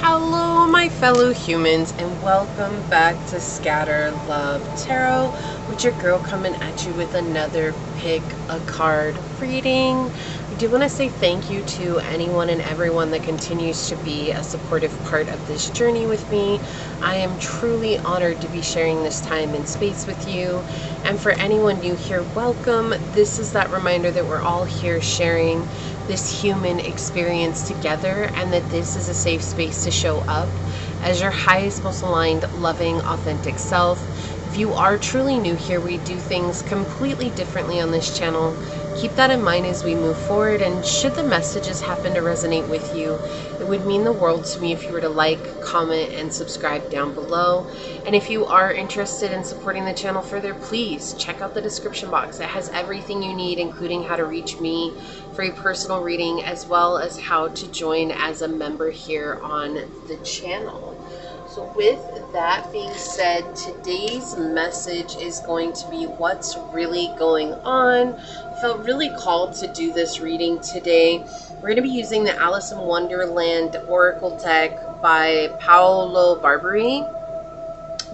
Hello, my fellow humans, and welcome back to Scatter Love Tarot, with your girl coming at you with another pick a card reading. I do want to say thank you to anyone and everyone that continues to be a supportive part of this journey with me. I am truly honored to be sharing this time and space with you. And for anyone new here, welcome. This is that reminder that we're all here sharing this human experience together, and that this is a safe space to show up as your highest, most aligned, loving, authentic self. If you are truly new here, we do things completely differently on this channel. Keep that in mind as we move forward, and should the messages happen to resonate with you, it would mean the world to me if you were to like, comment, and subscribe down below. And if you are interested in supporting the channel further, please check out the description box. It has everything you need, including how to reach me for a personal reading, as well as how to join as a member here on the channel. So with that being said, today's message is going to be what's really going on. I felt really called to do this reading today. We're going to be using the Alice in Wonderland Oracle deck by Paolo Barberi.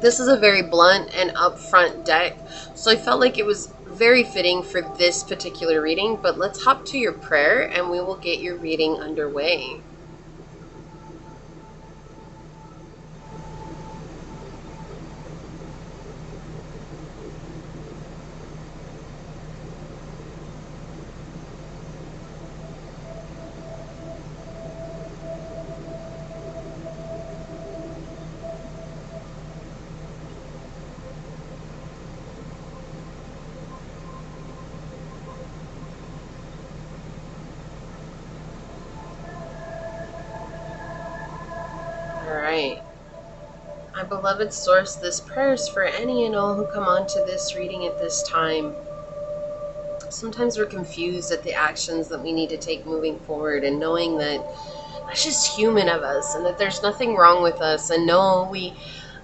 This is a very blunt and upfront deck, so I felt like it was very fitting for this particular reading. But let's hop to your prayer and we will get your reading underway. Alright. My beloved source, this prayer is for any and all who come onto this reading at this time. Sometimes we're confused at the actions that we need to take moving forward, and knowing that that's just human of us, and that there's nothing wrong with us, and no, we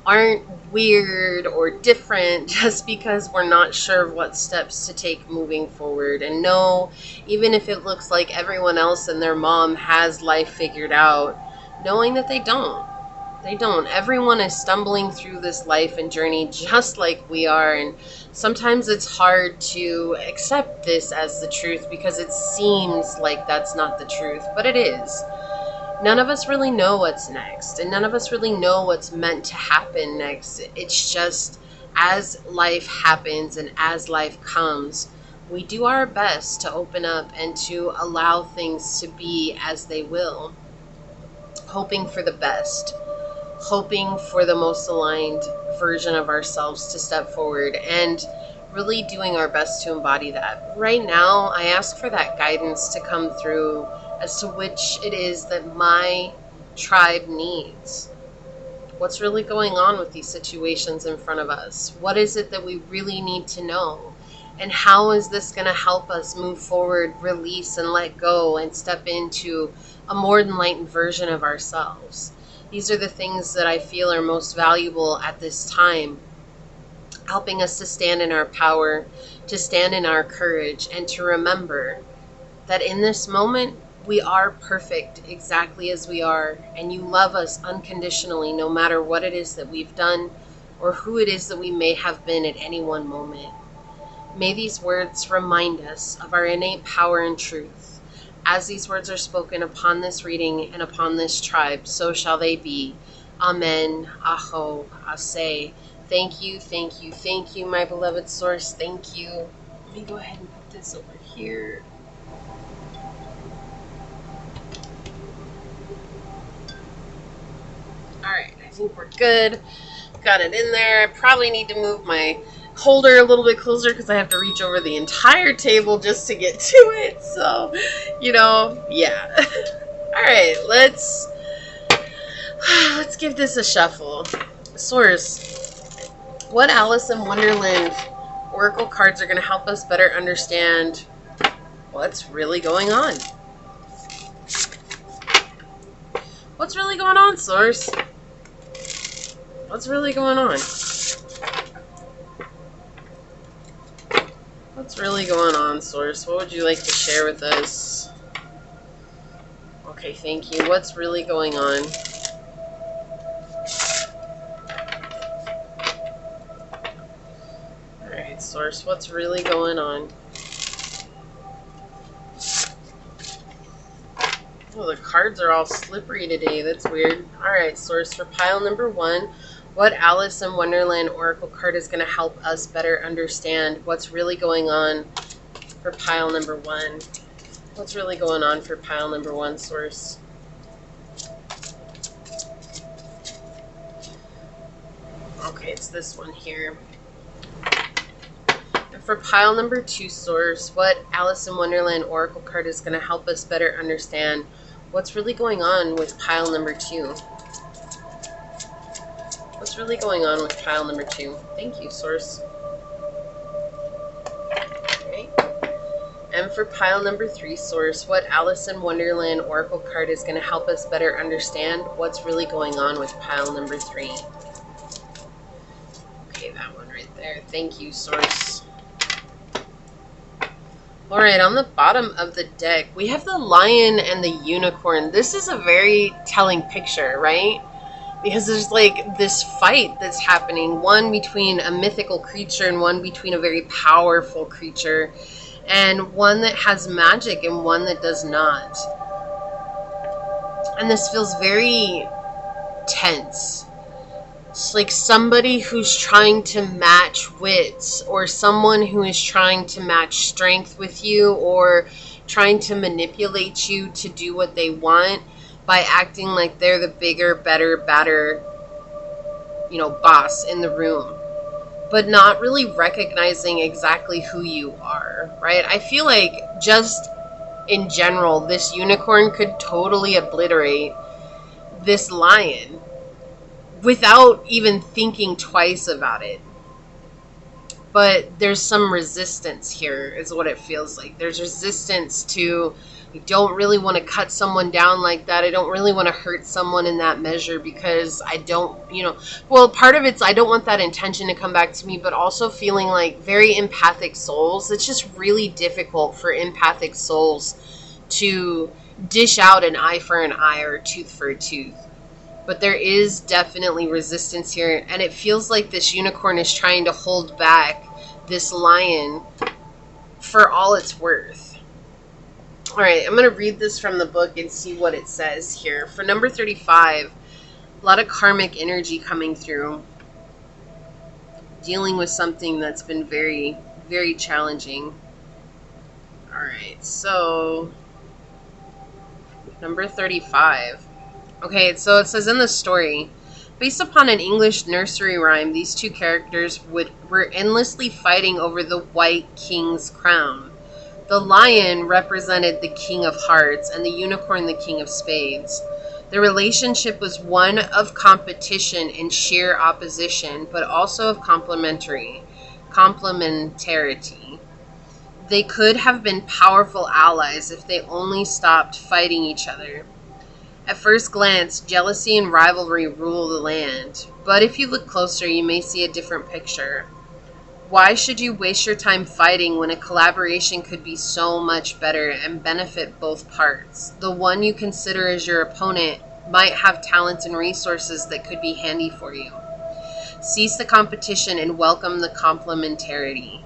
aren't weird or different just because we're not sure what steps to take moving forward. And no, even if it looks like everyone else and their mom has life figured out, knowing that they don't. They don't. Everyone is stumbling through this life and journey just like we are, and sometimes it's hard to accept this as the truth because it seems like that's not the truth, but it is. None of us really know what's next, and none of us really know what's meant to happen next. It's just as life happens and as life comes, we do our best to open up and to allow things to be as they will, hoping for the best, hoping for the most aligned version of ourselves to step forward, and really doing our best to embody that. Right now, I ask for that guidance to come through as to which it is that my tribe needs. What's really going on with these situations in front of us? What is it that we really need to know? And how is this going to help us move forward, release, and let go, and step into a more enlightened version of ourselves? These are the things that I feel are most valuable at this time, helping us to stand in our power, to stand in our courage, and to remember that in this moment, we are perfect exactly as we are, and you love us unconditionally no matter what it is that we've done or who it is that we may have been at any one moment. May these words remind us of our innate power and truth. As these words are spoken upon this reading and upon this tribe, so shall they be. Amen. Aho. Aseh. Thank you, thank you, thank you, my beloved source. Thank you. Let me go ahead and put this over here. Alright, I think we're good. Got it in there. I probably need to move my holder a little bit closer because I have to reach over the entire table just to get to it. So, yeah. Alright, let's give this a shuffle. Source, what Alice in Wonderland Oracle cards are going to help us better understand what's really going on? What's really going on, Source? What's really going on? What's really going on, Source? What would you like to share with us? Okay, thank you. What's really going on? Source. What's really going on? Oh, the cards are all slippery today. That's weird. All right, Source, for pile number 1, what Alice in Wonderland Oracle card is going to help us better understand what's really going on for pile number 1? What's really going on for pile number 1, Source? Okay, it's this one here. And for pile number 2, Source, what Alice in Wonderland Oracle card is going to help us better understand what's really going on with pile number 2? What's really going on with pile number 2? Thank you, Source. Okay. And for pile number 3, Source, what Alice in Wonderland Oracle card is going to help us better understand what's really going on with pile number 3? Okay, that one right there. Thank you, Source. All right, on the bottom of the deck, we have the lion and the unicorn. This is a very telling picture, right? Because there's like this fight that's happening, one between a mythical creature and one between a very powerful creature, and one that has magic and one that does not. And this feels very tense. It's like somebody who's trying to match wits, or someone who is trying to match strength with you, or trying to manipulate you to do what they want by acting like they're the bigger, better, badder, boss in the room, but not really recognizing exactly who you are, right? I feel like just in general, this unicorn could totally obliterate this lion without even thinking twice about it. But there's some resistance here, is what it feels like. There's resistance to, I don't really want to cut someone down like that. I don't really want to hurt someone in that measure, because I don't, well, part of it's I don't want that intention to come back to me, but also feeling like very empathic souls. It's just really difficult for empathic souls to dish out an eye for an eye or a tooth for a tooth. But there is definitely resistance here, and it feels like this unicorn is trying to hold back this lion for all it's worth. All right, I'm going to read this from the book and see what it says here. For number 35, a lot of karmic energy coming through, dealing with something that's been very, very challenging. All right, so number 35. Okay, so it says in the story, based upon an English nursery rhyme, these two characters were endlessly fighting over the White King's crown. The lion represented the King of Hearts and the unicorn the King of Spades. The relationship was one of competition and sheer opposition, but also of complementarity. They could have been powerful allies if they only stopped fighting each other. At first glance, jealousy and rivalry rule the land, but if you look closer, you may see a different picture. Why should you waste your time fighting when a collaboration could be so much better and benefit both parts? The one you consider as your opponent might have talents and resources that could be handy for you. Cease the competition and welcome the complementarity.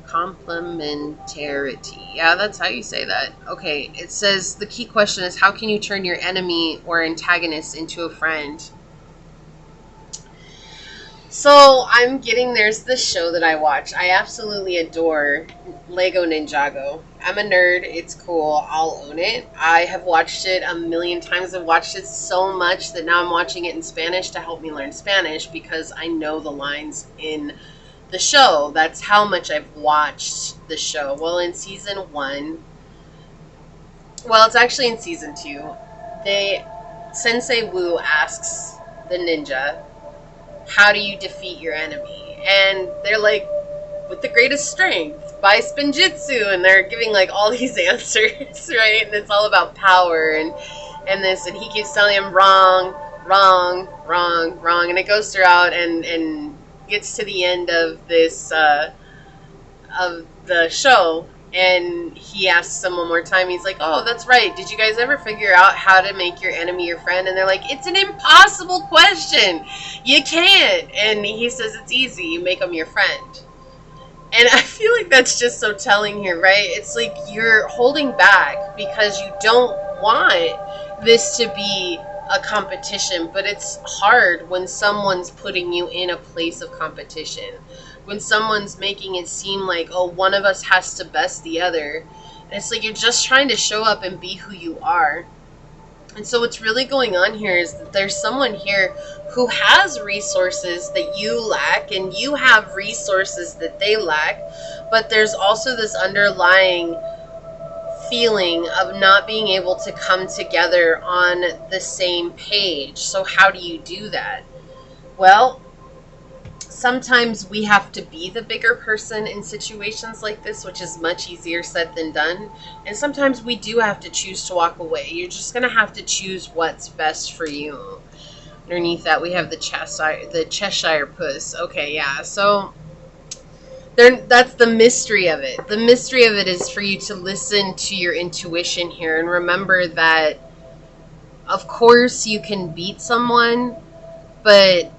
Complementarity. Yeah, that's how you say that. Okay, it says the key question is, how can you turn your enemy or antagonist into a friend? So I'm there's this show that I watch. I absolutely adore Lego Ninjago. I'm a nerd. It's cool. I'll own it. I have watched it a million times. I've watched it so much that now I'm watching it in Spanish to help me learn Spanish, because I know the lines in the show. That's how much I've watched the show. Well, in season 1, it's actually in season 2, Sensei Wu asks the ninja, how do you defeat your enemy? And they're like, with the greatest strength, by spinjitzu, and they're giving like all these answers, right? And it's all about power and this, and he keeps telling him wrong, and it goes throughout and gets to the end of this of the show, and he asks them one more time. He's like, oh, that's right, did you guys ever figure out how to make your enemy your friend? And they're like, it's an impossible question, you can't. And he says, it's easy, you make them your friend. And I feel like that's just so telling here, right? It's like you're holding back because you don't want this to be a competition, but it's hard when someone's putting you in a place of competition. When someone's making it seem like, oh, one of us has to best the other. And it's like you're just trying to show up and be who you are. And so what's really going on here is that there's someone here who has resources that you lack and you have resources that they lack, but there's also this underlying feeling of not being able to come together on the same page. So how do you do that? Well, sometimes we have to be the bigger person in situations like this, which is much easier said than done. And sometimes we do have to choose to walk away. You're just going to have to choose what's best for you. Underneath that, we have the Cheshire Puss. Okay, yeah. So that's the mystery of it. The mystery of it is for you to listen to your intuition here and remember that, of course, you can beat someone, but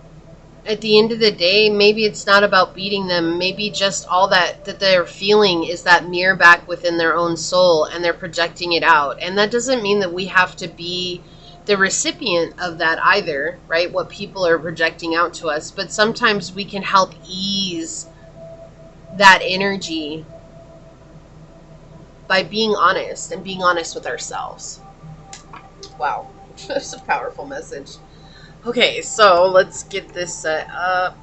at the end of the day, maybe it's not about beating them. Maybe just all that they're feeling is that mirror back within their own soul, and they're projecting it out. And that doesn't mean that we have to be the recipient of that either, right? What people are projecting out to us. But sometimes we can help ease that energy by being honest and being honest with ourselves. Wow, that's a powerful message. Okay, so let's get this set up.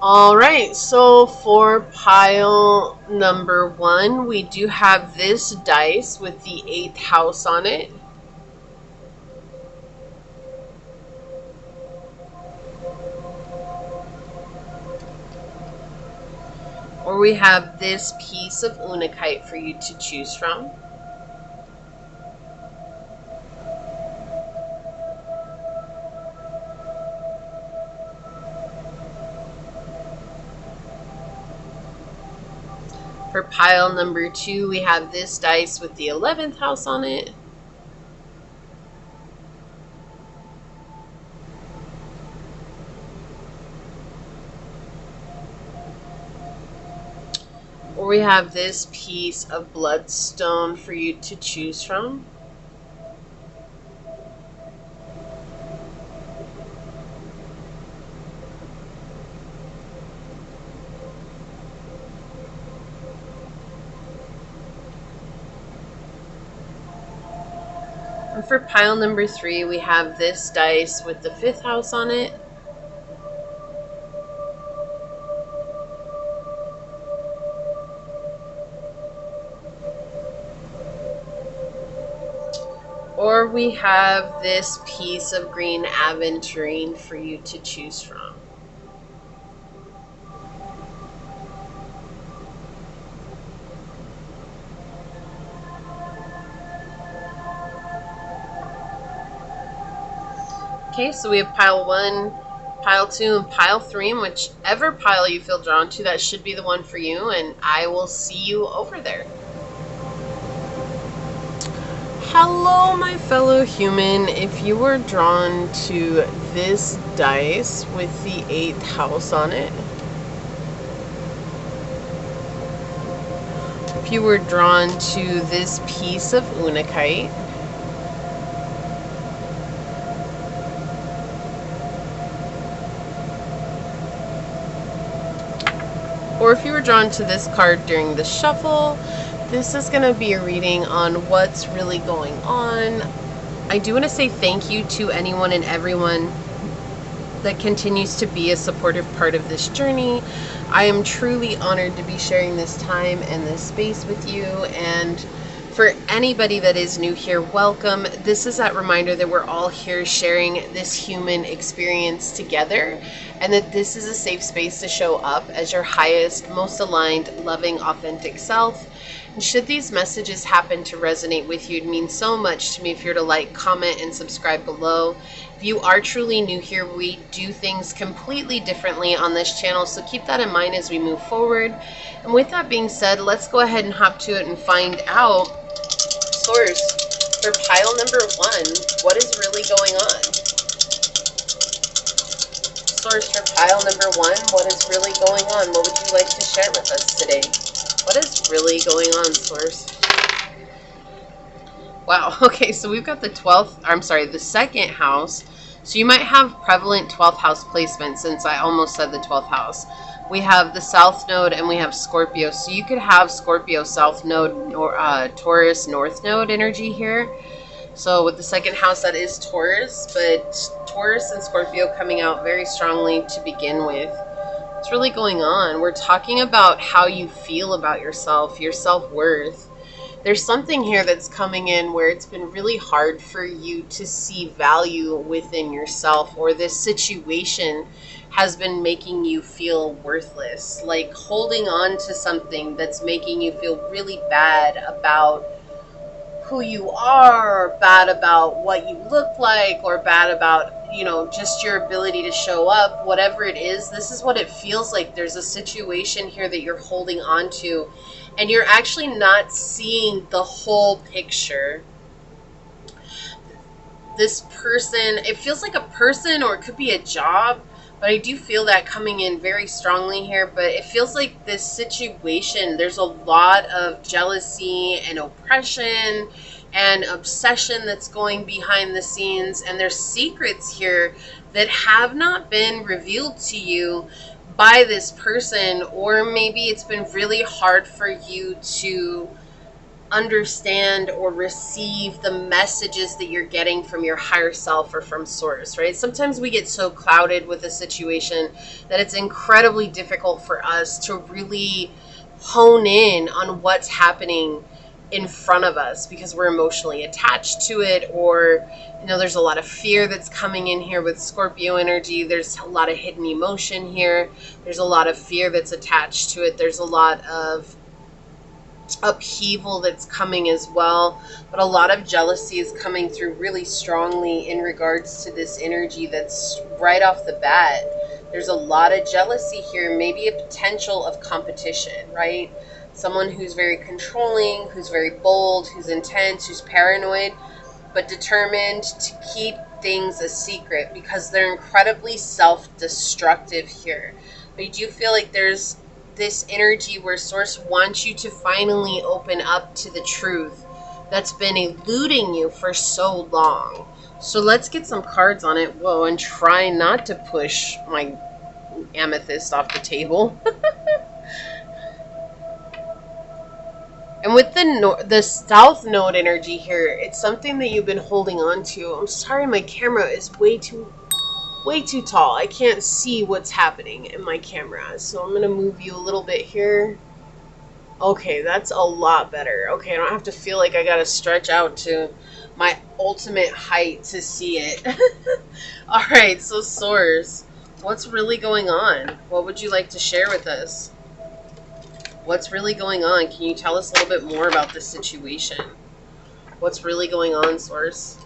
All right, so for pile number 1, we do have this dice with the 8th house on it. Or we have this piece of unakite for you to choose from. For pile number 2, we have this dice with the 11th house on it. Or we have this piece of bloodstone for you to choose from. And for pile number 3, we have this dice with the 5th house on it. Or we have this piece of green aventurine for you to choose from. Okay, so we have pile 1, pile 2, and pile 3, and whichever pile you feel drawn to, that should be the one for you, and I will see you over there. Hello, my fellow human. If you were drawn to this dice with the 8th house on it, if you were drawn to this piece of unakite, or if you were drawn to this card during the shuffle, this is going to be a reading on what's really going on. I do want to say thank you to anyone and everyone that continues to be a supportive part of this journey. I am truly honored to be sharing this time and this space with you. And for anybody that is new here, welcome. This is that reminder that we're all here sharing this human experience together, and that this is a safe space to show up as your highest, most aligned, loving, authentic self. And should these messages happen to resonate with you, it means so much to me if you're to like, comment, and subscribe below. If you are truly new here, we do things completely differently on this channel, so keep that in mind as we move forward. And with that being said, let's go ahead and hop to it and find out, Source, for pile number 1, what is really going on? Source, for pile number 1, what is really going on? What would you like to share with us today? What is really going on, Source? Wow, okay, so we've got the 2nd house. So you might have prevalent 12th house placement, since I almost said the 12th house. We have the South Node and we have Scorpio. So you could have Scorpio South Node or Taurus North Node energy here. So with the 2nd house, that is Taurus, but Taurus and Scorpio coming out very strongly to begin with. What's really going on? We're talking about how you feel about yourself, your self-worth. There's something here that's coming in where it's been really hard for you to see value within yourself, or this situation has been making you feel worthless, like holding on to something that's making you feel really bad about who you are, or bad about what you look like, or bad about, you know, just your ability to show up. Whatever it is, this is what it feels like. There's a situation here that you're holding on to, and you're actually not seeing the whole picture. This person, it feels like a person, or it could be a job, but I do feel that coming in very strongly here. But it feels like this situation, there's a lot of jealousy and oppression and obsession that's going behind the scenes, and there's secrets here that have not been revealed to you by this person, or maybe it's been really hard for you to understand or receive the messages that you're getting from your higher self or from Source, right? Sometimes we get so clouded with a situation that it's incredibly difficult for us to really hone in on what's happening in front of us, because we're emotionally attached to it, or, you know, there's a lot of fear that's coming in here with Scorpio energy. There's a lot of hidden emotion here. There's a lot of fear that's attached to it. There's a lot of upheaval that's coming as well, but a lot of jealousy is coming through really strongly in regards to this energy. That's right off the bat. There's a lot of jealousy here, maybe a potential of competition, right? Someone who's very controlling, who's very bold, who's intense, who's paranoid, but determined to keep things a secret because they're incredibly self-destructive here. But you do feel like there's this energy where Source wants you to finally open up to the truth that's been eluding you for so long. So let's get some cards on it. Whoa, and try not to push my amethyst off the table. And with the South Node energy here, it's something that you've been holding on to. I'm sorry, my camera is way too tall. I can't see what's happening in my camera. So I'm going to move you a little bit here. Okay, that's a lot better. Okay, I don't have to feel like I got to stretch out to my ultimate height to see it. All right, so Source, what's really going on? What would you like to share with us? What's really going on? Can you tell us a little bit more about this situation? What's really going on, Source?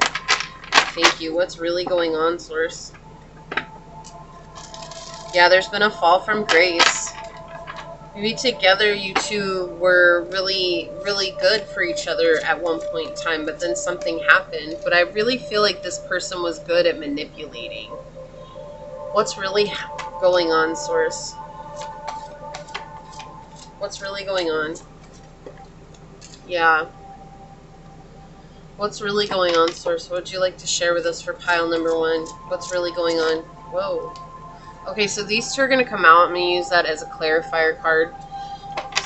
Thank you. What's really going on, Source? Yeah, there's been a fall from grace. Maybe together you two were really, really good for each other at one point in time, but then something happened. But I really feel like this person was good at manipulating. What's really going on, Source? What's really going on? Yeah. What's really going on, Source? What would you like to share with us for pile number 1? What's really going on? Whoa. Okay, so these two are going to come out. I'm going to use that as a clarifier card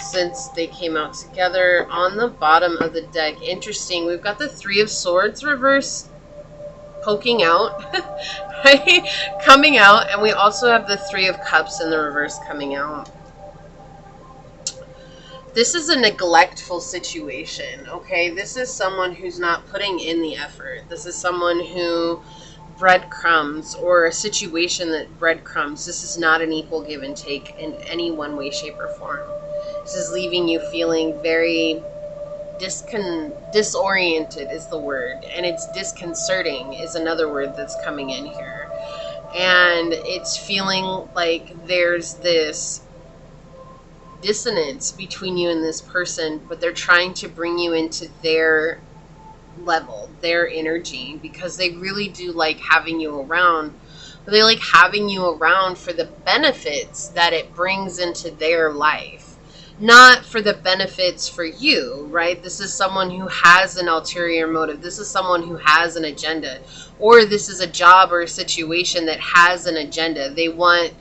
since they came out together. On the bottom of the deck, interesting, we've got the 3 of Swords reverse poking out, right? Coming out, and we also have the 3 of Cups in the reverse coming out. This is a neglectful situation, okay? This is someone who's not putting in the effort. This is someone who breadcrumbs, or a situation that breadcrumbs. This is not an equal give and take in any one way, shape, or form. This is leaving you feeling very disoriented is the word, and it's disconcerting is another word that's coming in here. And it's feeling like there's this dissonance between you and this person, but they're trying to bring you into their level, their energy, because they really do like having you around. But they like having you around for the benefits that it brings into their life, not for the benefits for you, right? This is someone who has an ulterior motive. This is someone who has an agenda, or this is a job or a situation that has an agenda. They want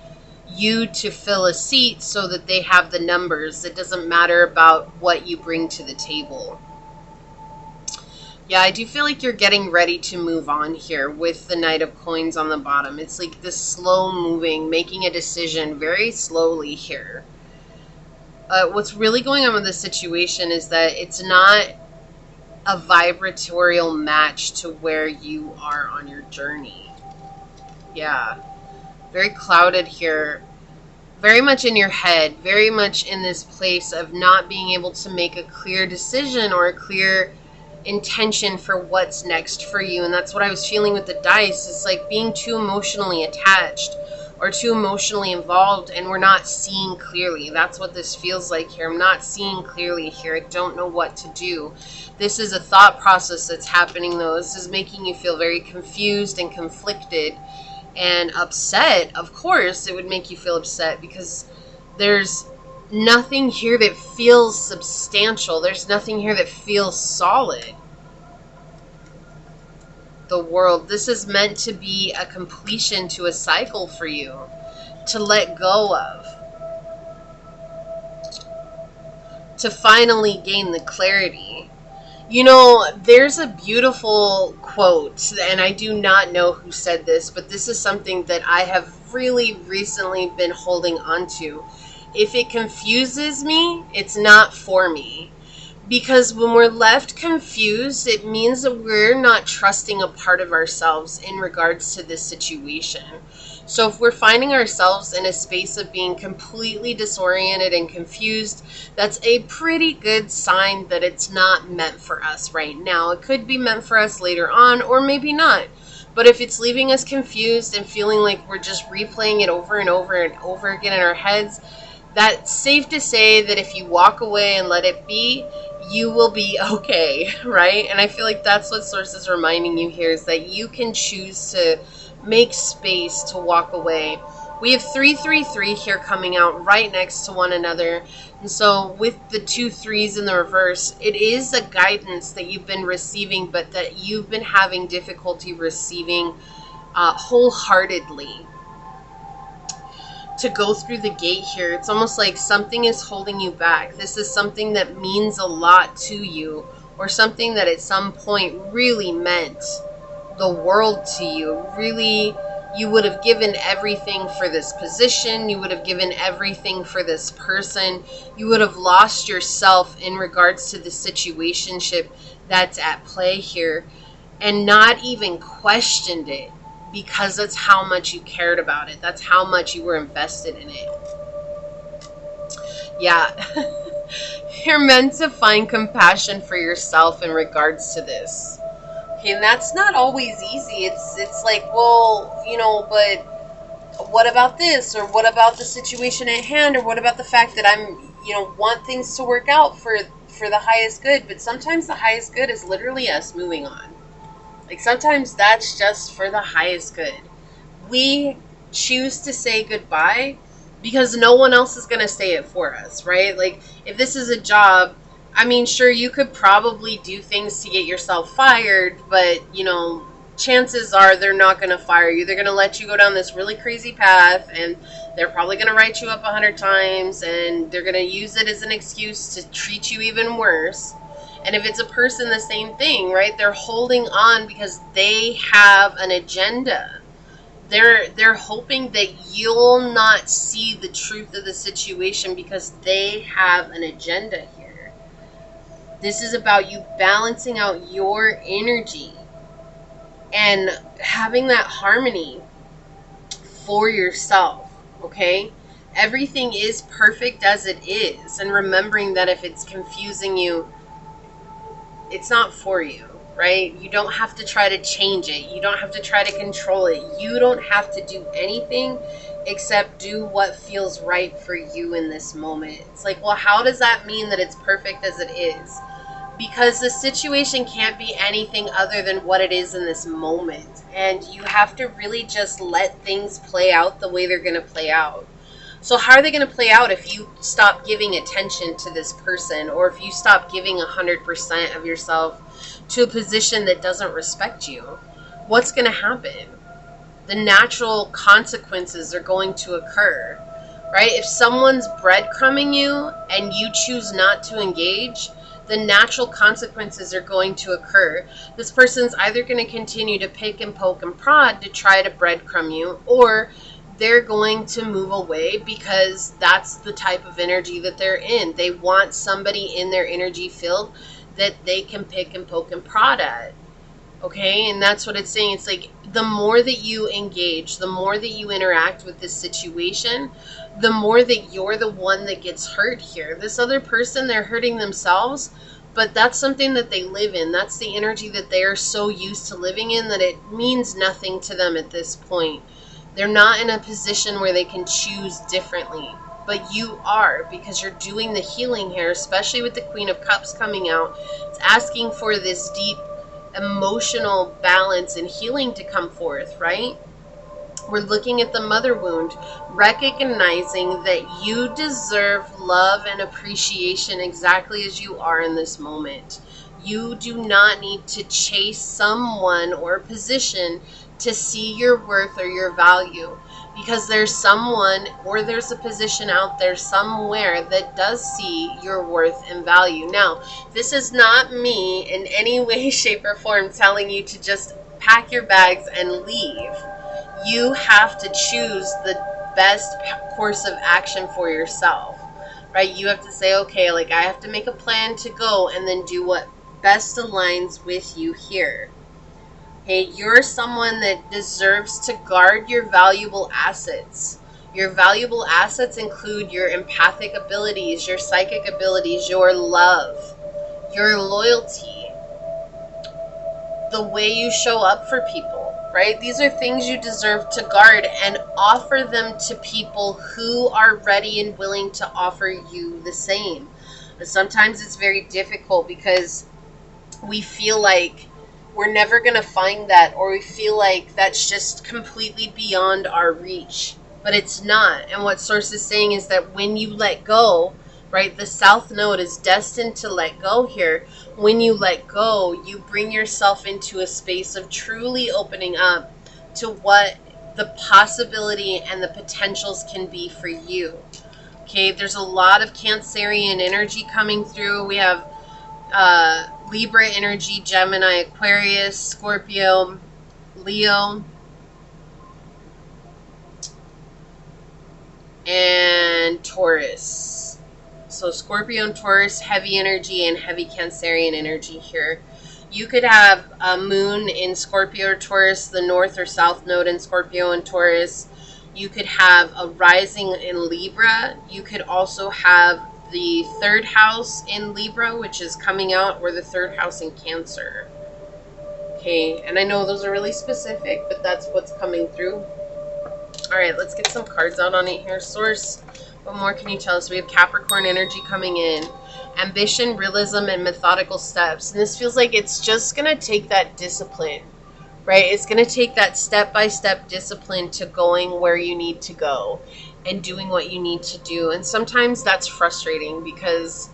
you to fill a seat so that they have the numbers. It doesn't matter about what you bring to the table. Yeah, I do feel like you're getting ready to move on here with the Knight of Coins on the bottom. It's like this slow moving, making a decision very slowly here. What's really going on with this situation is that it's not a vibratorial match to where you are on your journey. Yeah, very clouded here. Very much in your head, very much in this place of not being able to make a clear decision or a clear intention for what's next for you. And that's what I was feeling with the dice. It's like being too emotionally attached or too emotionally involved, and we're not seeing clearly. That's what this feels like here. I'm not seeing clearly here. I don't know what to do. This is a thought process that's happening though. This is making you feel very confused and conflicted and upset. Of course it would make you feel upset because there's nothing here that feels substantial. There's nothing here that feels solid. The World. This is meant to be a completion to a cycle for you to let go of, to finally gain the clarity. You know, there's a beautiful quote, and I do not know who said this, but this is something that I have really recently been holding on to. If it confuses me, it's not for me. Because when we're left confused, it means that we're not trusting a part of ourselves in regards to this situation. So if we're finding ourselves in a space of being completely disoriented and confused, that's a pretty good sign that it's not meant for us right now. It could be meant for us later on, or maybe not. But if it's leaving us confused and feeling like we're just replaying it over and over and over again in our heads, that's safe to say that if you walk away and let it be, you will be okay, right? And I feel like that's what Source is reminding you here, is that you can choose to make space to walk away. We have 333 here coming out right next to one another. And so with the 2 3s in the reverse, it is a guidance that you've been receiving, but that you've been having difficulty receiving wholeheartedly. To go through the gate here, it's almost like something is holding you back. This is something that means a lot to you, or something that at some point really meant the world to you. Really, you would have given everything for this position. You would have given everything for this person. You would have lost yourself in regards to the situationship that's at play here, and not even questioned it, because that's how much you cared about it. That's how much you were invested in it. Yeah. You're meant to find compassion for yourself in regards to this. Okay, and that's not always easy. It's like, well, you know, but what about this? Or what about the situation at hand? Or what about the fact that I'm, you know, want things to work out for the highest good? But sometimes the highest good is literally us moving on. Like, sometimes that's just for the highest good. We choose to say goodbye because no one else is going to say it for us, right? Like, if this is a job, I mean, sure, you could probably do things to get yourself fired, but, you know, chances are they're not going to fire you. They're going to let you go down this really crazy path, and they're probably going to write you up 100 times, and they're going to use it as an excuse to treat you even worse. And if it's a person, the same thing, right? They're holding on because they have an agenda. They're hoping that you'll not see the truth of the situation because they have an agenda here. This is about you balancing out your energy and having that harmony for yourself, okay? Everything is perfect as it is. And remembering that if it's confusing you, it's not for you, right? You don't have to try to change it. You don't have to try to control it. You don't have to do anything except do what feels right for you in this moment. It's like, well, how does that mean that it's perfect as it is? Because the situation can't be anything other than what it is in this moment. And you have to really just let things play out the way they're going to play out. So how are they going to play out if you stop giving attention to this person, or if you stop giving 100% of yourself to a position that doesn't respect you? What's going to happen? The natural consequences are going to occur, right? If someone's breadcrumbing you and you choose not to engage, the natural consequences are going to occur. This person's either going to continue to pick and poke and prod to try to breadcrumb you, or they're going to move away because that's the type of energy that they're in. They want somebody in their energy field that they can pick and poke and prod at. Okay, and that's what it's saying. It's like the more that you engage, the more that you interact with this situation, the more that you're the one that gets hurt here. This other person, they're hurting themselves, but that's something that they live in. That's the energy that they are so used to living in that it means nothing to them at this point. They're not in a position where they can choose differently. But you are, because you're doing the healing here, especially with the Queen of Cups coming out. It's asking for this deep emotional balance and healing to come forth, right? We're looking at the mother wound, recognizing that you deserve love and appreciation exactly as you are in this moment. You do not need to chase someone or position to see your worth or your value, because there's someone or there's a position out there somewhere that does see your worth and value. Now, this is not me in any way, shape, or form telling you to just pack your bags and leave. You have to choose the best course of action for yourself, right? You have to say, okay, like I have to make a plan to go and then do what best aligns with you here. Okay, you're someone that deserves to guard your valuable assets. Your valuable assets include your empathic abilities, your psychic abilities, your love, your loyalty, the way you show up for people, right? These are things you deserve to guard and offer them to people who are ready and willing to offer you the same. But sometimes it's very difficult because we feel like we're never going to find that, or we feel like that's just completely beyond our reach. But it's not. And what Source is saying is that when you let go, right, the South Node is destined to let go here. When you let go, you bring yourself into a space of truly opening up to what the possibility and the potentials can be for you. Okay, there's a lot of Cancerian energy coming through. We have Libra energy, Gemini, Aquarius, Scorpio, Leo, and Taurus. So Scorpio and Taurus, heavy energy and heavy Cancerian energy here. You could have a moon in Scorpio or Taurus, the north or south node in Scorpio and Taurus. You could have a rising in Libra. You could also have the third house in Libra, which is coming out, or the third house in Cancer. Okay, and I know those are really specific, but that's what's coming through. All right, let's get some cards out on it here. Source, what more can you tell us? We have Capricorn energy coming in. Ambition, realism, and methodical steps. And this feels like it's just going to take that discipline, right? It's going to take that step-by-step discipline to going where you need to go and doing what you need to do. And sometimes that's frustrating because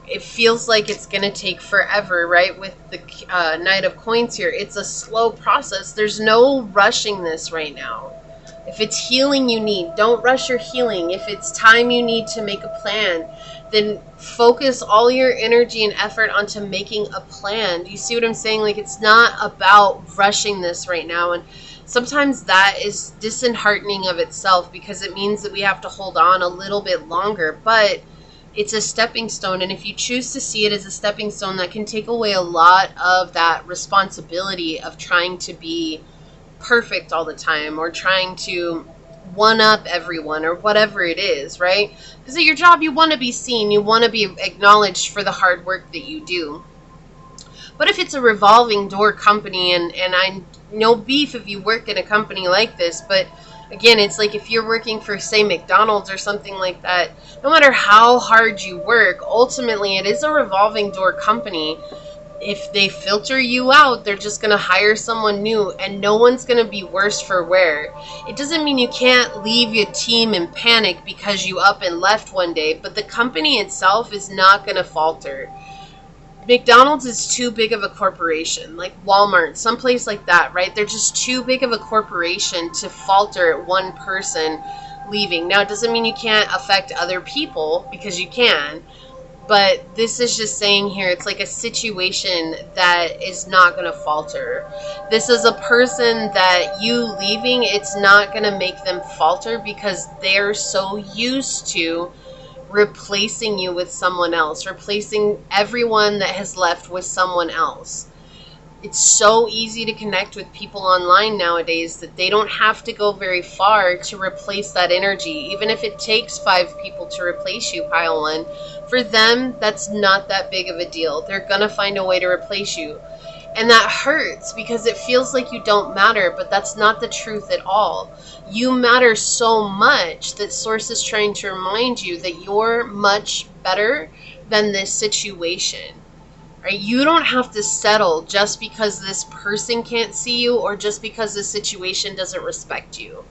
it feels like it's going to take forever, right? With the Knight of Coins here, it's a slow process. There's no rushing this right now. If it's healing you need, don't rush your healing. If it's time you need to make a plan, then focus all your energy and effort onto making a plan. Do you see what I'm saying? Like, it's not about rushing this right now. And sometimes that is disheartening of itself because it means that we have to hold on a little bit longer. But it's a stepping stone. And if you choose to see it as a stepping stone, that can take away a lot of that responsibility of trying to be perfect all the time, or trying to one up everyone or whatever it is, right? Because at your job, you want to be seen, you want to be acknowledged for the hard work that you do. But if it's a revolving door company, and I no beef if you work in a company like this, but again, it's like if you're working for, say, McDonald's or something like that, no matter how hard you work, ultimately it is a revolving door company. If they filter you out, they're just going to hire someone new, and no one's going to be worse for wear. It doesn't mean you can't leave your team in panic because you up and left one day, but the company itself is not going to falter. McDonald's is too big of a corporation, like Walmart, someplace like that, right? They're just too big of a corporation to falter at one person leaving. Now, it doesn't mean you can't affect other people, because you can, but this is just saying here, it's like a situation that is not going to falter. This is a person that you leaving, it's not going to make them falter, because they're so used to replacing you with someone else, replacing everyone that has left with someone else. It's so easy to connect with people online nowadays that they don't have to go very far to replace that energy. Even if it takes 5 people to replace you, pile one, for them, that's not that big of a deal. They're gonna find a way to replace you. And that hurts, because it feels like you don't matter, but that's not the truth at all. You matter so much that Source is trying to remind you that you're much better than this situation. Right? You don't have to settle just because this person can't see you, or just because this situation doesn't respect you.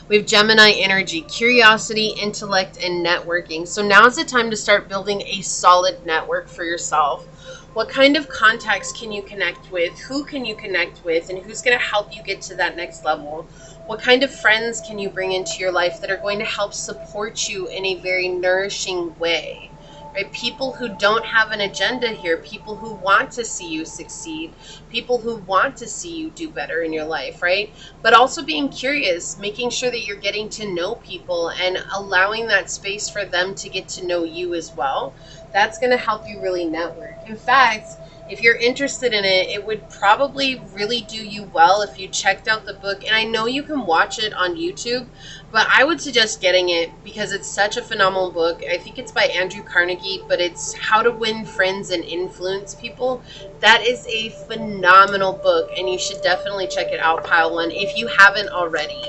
We have Gemini energy, curiosity, intellect, and networking. So now's the time to start building a solid network for yourself. What kind of contacts can you connect with? Who can you connect with? And who's going to help you get to that next level? What kind of friends can you bring into your life that are going to help support you in a very nourishing way? Right? People who don't have an agenda here, people who want to see you succeed, people who want to see you do better in your life, right? But also being curious, making sure that you're getting to know people and allowing that space for them to get to know you as well. That's going to help you really network. In fact, if you're interested in it, it would probably really do you well if you checked out the book. And I know you can watch it on YouTube, but I would suggest getting it because it's such a phenomenal book. I think it's by Andrew Carnegie, but it's How to Win Friends and Influence People. That is a phenomenal book, and you should definitely check it out, Pile One, if you haven't already.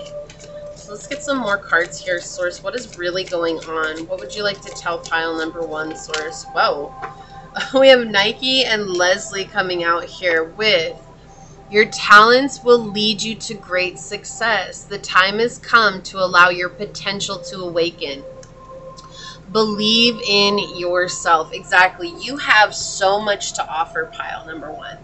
So let's get some more cards here, Source. What is really going on? What would you like to tell Pile number 1, Source? Whoa. We have Nike and Leslie coming out here with, your talents will lead you to great success. The time has come to allow your potential to awaken. Believe in yourself. Exactly. You have so much to offer, Pile number 1.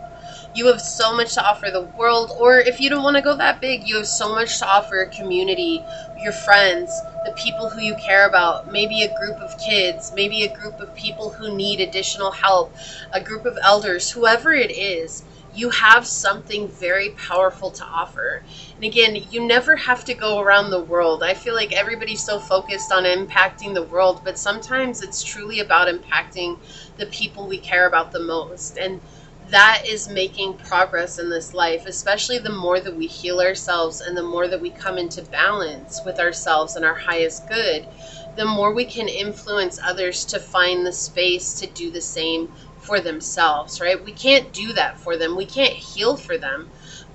You have so much to offer the world, or if you don't want to go that big, you have so much to offer a community, your friends, the people who you care about, maybe a group of kids, maybe a group of people who need additional help, a group of elders, whoever it is. You have something very powerful to offer. And again, you never have to go around the world. I feel like everybody's so focused on impacting the world, but sometimes it's truly about impacting the people we care about the most. And that is making progress in this life, especially the more that we heal ourselves and the more that we come into balance with ourselves and our highest good, the more we can influence others to find the space to do the same for themselves, right? We can't do that for them. We can't heal for them,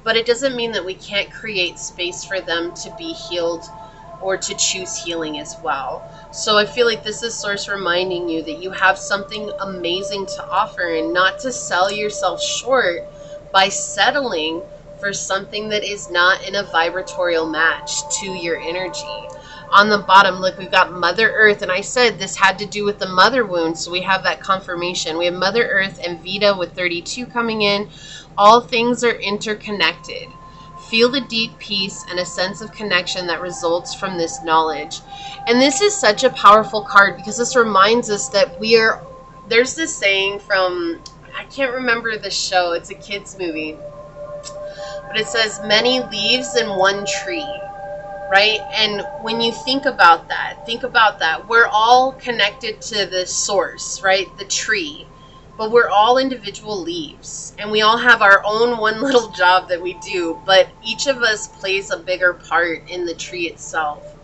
but it doesn't mean that we can't create space for them to be healed or to choose healing as well. So I feel like this is Source reminding you that you have something amazing to offer, and not to sell yourself short by settling for something that is not in a vibratorial match to your energy. On the bottom, look, we've got Mother Earth, and I said this had to do with the mother wound, so we have that confirmation. We have Mother Earth and Vita with 32 coming in. All things are interconnected. Feel the deep peace and a sense of connection that results from this knowledge. And this is such a powerful card because this reminds us that there's this saying from, I can't remember the show, it's a kid's movie, but it says many leaves in one tree, right? And when you think about that, we're all connected to the source, right? The tree. but we're all individual leaves, and we all have our own one little job that we do, but each of us plays a bigger part in the tree itself.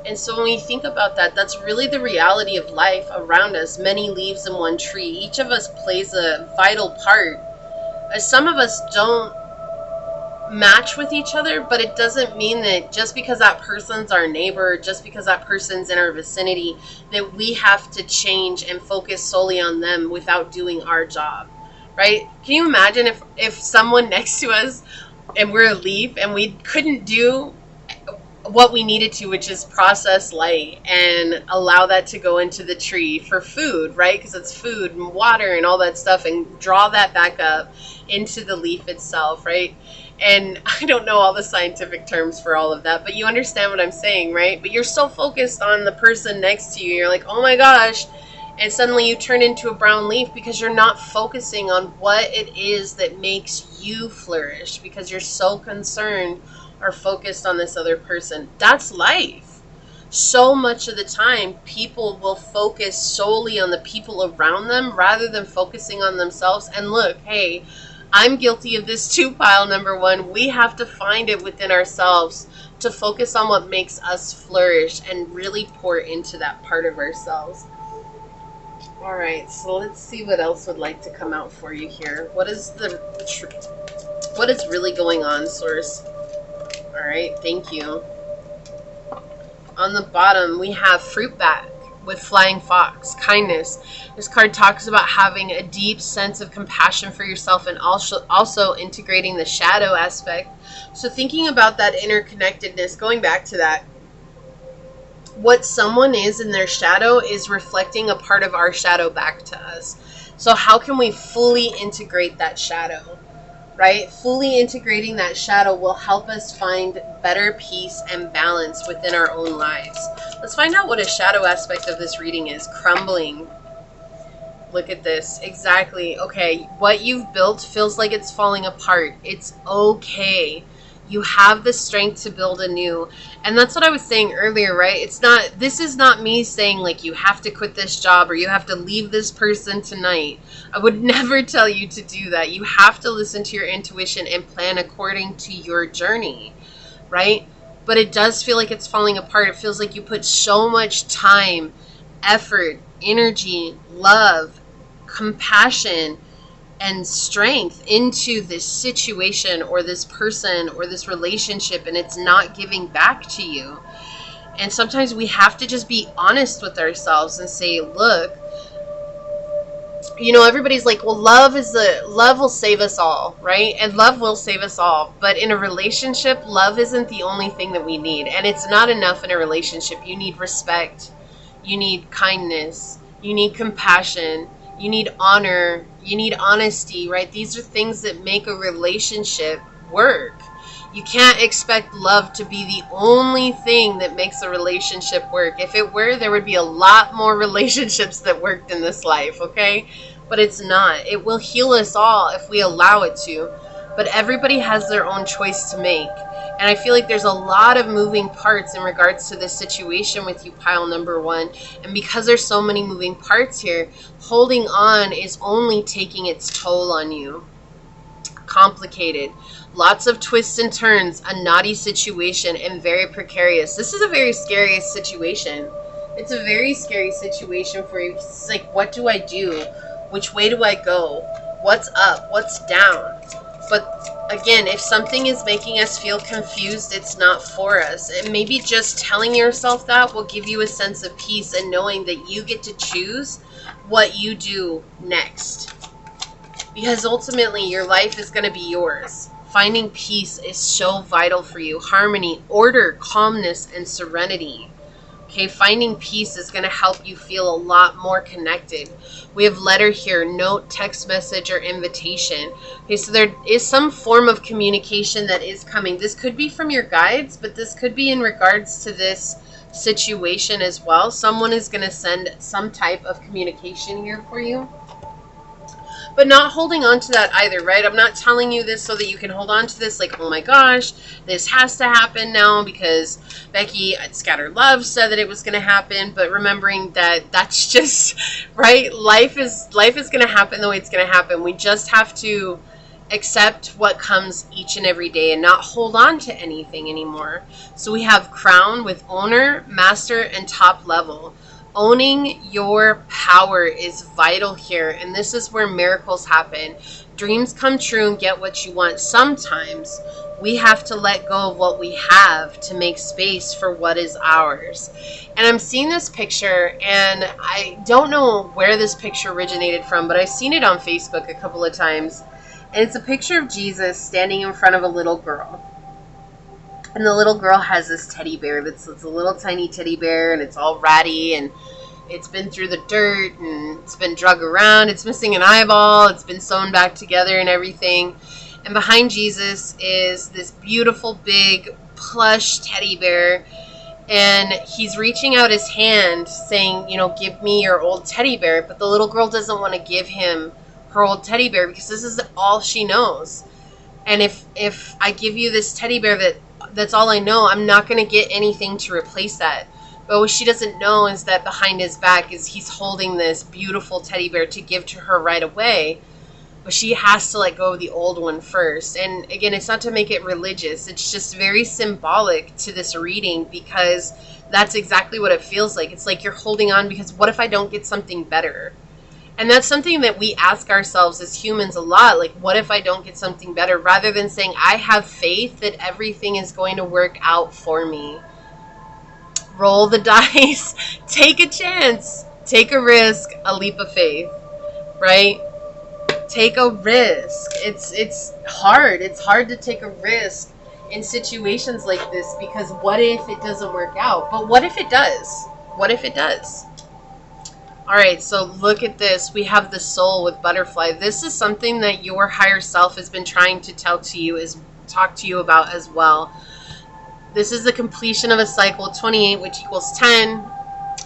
And so when we think about that, that's really the reality of life around us. Many leaves in one tree. Each of us plays a vital part. Some of us don't match with each other, but it doesn't mean that just because that person's our neighbor, just because that person's in our vicinity, that we have to change and focus solely on them without doing our job, right? Can you imagine if someone next to us, and we're a leaf, and we couldn't do what we needed to, which is process light and allow that to go into the tree for food, right? Because it's food and water and all that stuff, and draw that back up into the leaf itself, right? And I don't know all the scientific terms for all of that, but you understand what I'm saying, right? But you're so focused on the person next to you, you're like, oh my gosh, and suddenly you turn into a brown leaf because you're not focusing on what it is that makes you flourish, because you're so concerned or focused on this other person. That's life. So much of the time, people will focus solely on the people around them rather than focusing on themselves. And look, hey, I'm guilty of this too, pile number one. We have to find it within ourselves to focus on what makes us flourish and really pour into that part of ourselves. All right, so let's see what else would like to come out for you here. What is really going on, Source? All right, thank you. On the bottom, we have fruit bat with flying fox, kindness. This card talks about having a deep sense of compassion for yourself and also integrating the shadow aspect. So thinking about that interconnectedness, going back to that, what someone is in their shadow is reflecting a part of our shadow back to us. So how can we fully integrate that shadow? Right? Fully integrating that shadow will help us find better peace and balance within our own lives. Let's find out what a shadow aspect of this reading is. Crumbling. Look at this. Exactly. Okay, what you've built feels like it's falling apart. It's okay. You have the strength to build anew. And that's what I was saying earlier, right? This is not me saying like you have to quit this job or you have to leave this person tonight. I would never tell you to do that. You have to listen to your intuition and plan according to your journey, right? But it does feel like it's falling apart. It feels like you put so much time, effort, energy, love, compassion, and strength into this situation or this person or this relationship, and it's not giving back to you. And sometimes we have to just be honest with ourselves and say, look, you know, everybody's like, well, love will save us all, right? And love will save us all. But in a relationship, love isn't the only thing that we need. And it's not enough in a relationship. You need respect. You need kindness. You need compassion. You need honor. You need honesty, right? These are things that make a relationship work. You can't expect love to be the only thing that makes a relationship work. If it were, there would be a lot more relationships that worked in this life, okay? But it's not. It will heal us all if we allow it to. But everybody has their own choice to make. And I feel like there's a lot of moving parts in regards to this situation with you, pile number one. And because there's so many moving parts here, holding on is only taking its toll on you. Complicated. Lots of twists and turns, a knotty situation, and very precarious. This is a very scary situation. It's a very scary situation for you. It's like, what do I do? Which way do I go? What's up? What's down? But again, if something is making us feel confused, it's not for us. And maybe just telling yourself that will give you a sense of peace and knowing that you get to choose what you do next. Because ultimately, your life is going to be yours. Finding peace is so vital for you. Harmony, order, calmness, and serenity. Okay, finding peace is going to help you feel a lot more connected. We have letter here, note, text message, or invitation. Okay, so there is some form of communication that is coming. This could be from your guides, but this could be in regards to this situation as well. Someone is going to send some type of communication here for you. but not holding on to that either, right? I'm not telling you this so that you can hold on to this like, oh my gosh, this has to happen now because Becky at Scatter Love said that it was going to happen. But remembering that that's just, right? Life is going to happen the way it's going to happen. We just have to accept what comes each and every day and not hold on to anything anymore. So we have Crown with Owner, Master, and Top Level. Owning your power is vital here, and this is where miracles happen. Dreams come true and get what you want. Sometimes we have to let go of what we have to make space for what is ours. And I'm seeing this picture, and I don't know where this picture originated from, but I've seen it on Facebook a couple of times. And it's a picture of Jesus standing in front of a little girl. And the little girl has this teddy bear it's a little tiny teddy bear, and it's all ratty, and it's been through the dirt, and it's been drug around. It's missing an eyeball. It's been sewn back together and everything. And behind Jesus is this beautiful, big, plush teddy bear. And he's reaching out his hand saying, you know, give me your old teddy bear. But the little girl doesn't want to give him her old teddy bear because this is all she knows. And if I give you this teddy bear that's all I know, I'm not going to get anything to replace that. But what she doesn't know is that behind his back is he's holding this beautiful teddy bear to give to her right away. But she has to let go of the old one first. And again, it's not to make it religious. It's just very symbolic to this reading because that's exactly what it feels like. It's like you're holding on because what if I don't get something better? And that's something that we ask ourselves as humans a lot. Like, what if I don't get something better? Rather than saying, I have faith that everything is going to work out for me. Roll the dice. Take a chance. Take a risk. A leap of faith. Right? Take a risk. It's hard. It's hard to take a risk in situations like this because what if it doesn't work out? But what if it does? What if it does? All right, so look at this. We have the Soul with Butterfly. This is something that your higher self has been trying to talk to you about as well. This is the completion of a cycle, 28, which equals 10.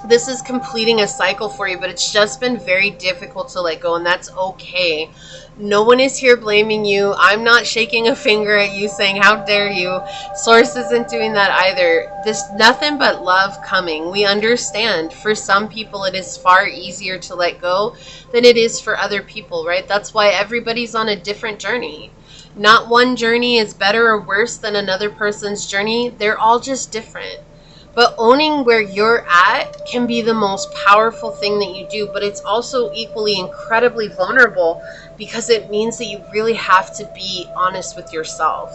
This is completing a cycle for you, but it's just been very difficult to let go, and that's okay. No one is here blaming you. I'm not shaking a finger at you saying, how dare you? Source isn't doing that either. There's nothing but love coming. We understand. For some people, it is far easier to let go than it is for other people, right? That's why everybody's on a different journey. Not one journey is better or worse than another person's journey. They're all just different. But owning where you're at can be the most powerful thing that you do, but it's also equally incredibly vulnerable because it means that you really have to be honest with yourself.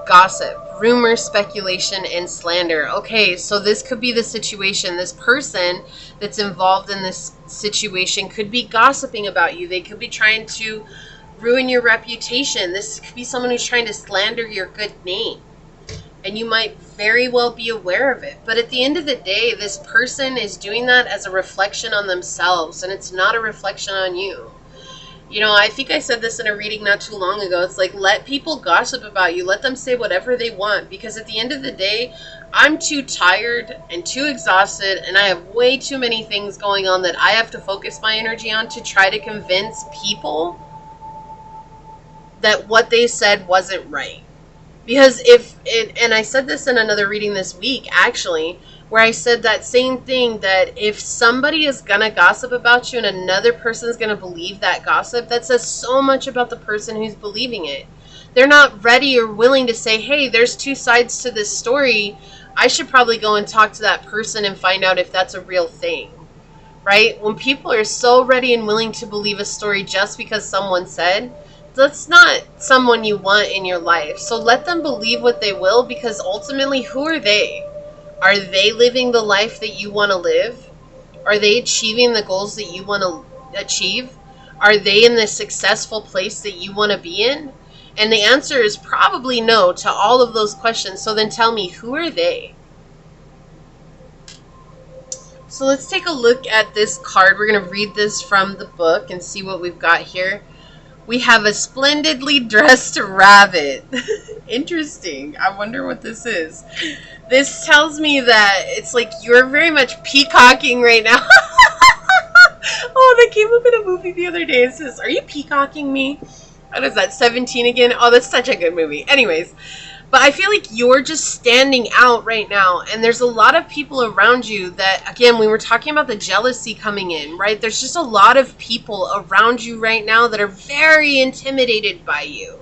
Gossip, rumor, speculation, and slander. Okay, so this could be the situation. This person that's involved in this situation could be gossiping about you. They could be trying to ruin your reputation. This could be someone who's trying to slander your good name. And you might very well be aware of it. But at the end of the day, this person is doing that as a reflection on themselves, and it's not a reflection on you. You know, I think I said this in a reading not too long ago. It's like, let people gossip about you. Let them say whatever they want. Because at the end of the day, I'm too tired and too exhausted, and I have way too many things going on that I have to focus my energy on to try to convince people that what they said wasn't right. Because and I said this in another reading this week, actually, where I said that same thing, that if somebody is going to gossip about you and another person is going to believe that gossip, that says so much about the person who's believing it. They're not ready or willing to say, hey, there's two sides to this story. I should probably go and talk to that person and find out if that's a real thing. Right? When people are so ready and willing to believe a story just because someone said, that's not someone you want in your life. So let them believe what they will, because ultimately, who are they? Are they living the life that you want to live? Are they achieving the goals that you want to achieve? Are they in the successful place that you want to be in? And the answer is probably no to all of those questions. So then tell me, who are they? So let's take a look at this card. We're going to read this from the book and see what we've got here. We have a splendidly dressed rabbit. Interesting. I wonder what this is. This tells me that it's like you're very much peacocking right now. Oh, that came up in a movie the other day. It says, "Are you peacocking me?" What is that, 17 again? Oh, that's such a good movie. Anyways, but I feel like you're just standing out right now. And there's a lot of people around you that, again, we were talking about the jealousy coming in, right? There's just a lot of people around you right now that are very intimidated by you.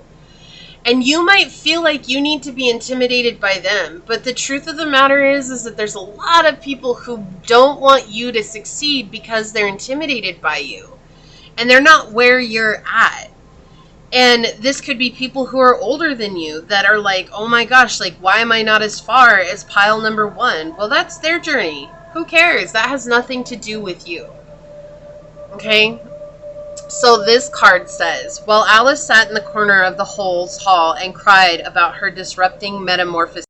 And you might feel like you need to be intimidated by them. But the truth of the matter is that there's a lot of people who don't want you to succeed because they're intimidated by you. And they're not where you're at. And this could be people who are older than you that are like, oh my gosh, like, why am I not as far as pile number 1? Well, that's their journey. Who cares? That has nothing to do with you. Okay? So this card says, while Alice sat in the corner of the hall and cried about her disrupting metamorphosis,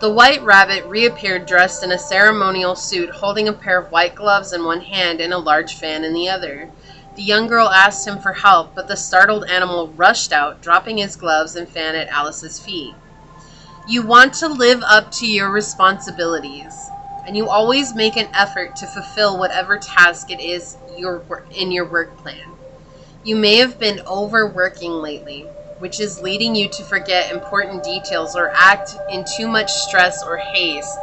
the white rabbit reappeared dressed in a ceremonial suit, holding a pair of white gloves in one hand and a large fan in the other. The young girl asked him for help, but the startled animal rushed out, dropping his gloves and fan at Alice's feet. You want to live up to your responsibilities, and you always make an effort to fulfill whatever task it is in your work plan. You may have been overworking lately, which is leading you to forget important details or act in too much stress or haste,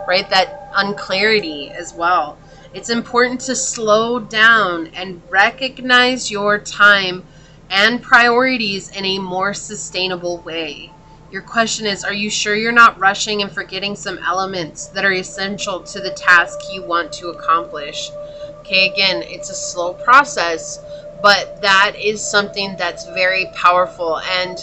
right? That unclarity as well. It's important to slow down and recognize your time and priorities in a more sustainable way. Your question is, are you sure you're not rushing and forgetting some elements that are essential to the task you want to accomplish? Okay, again, it's a slow process, but that is something that's very powerful. And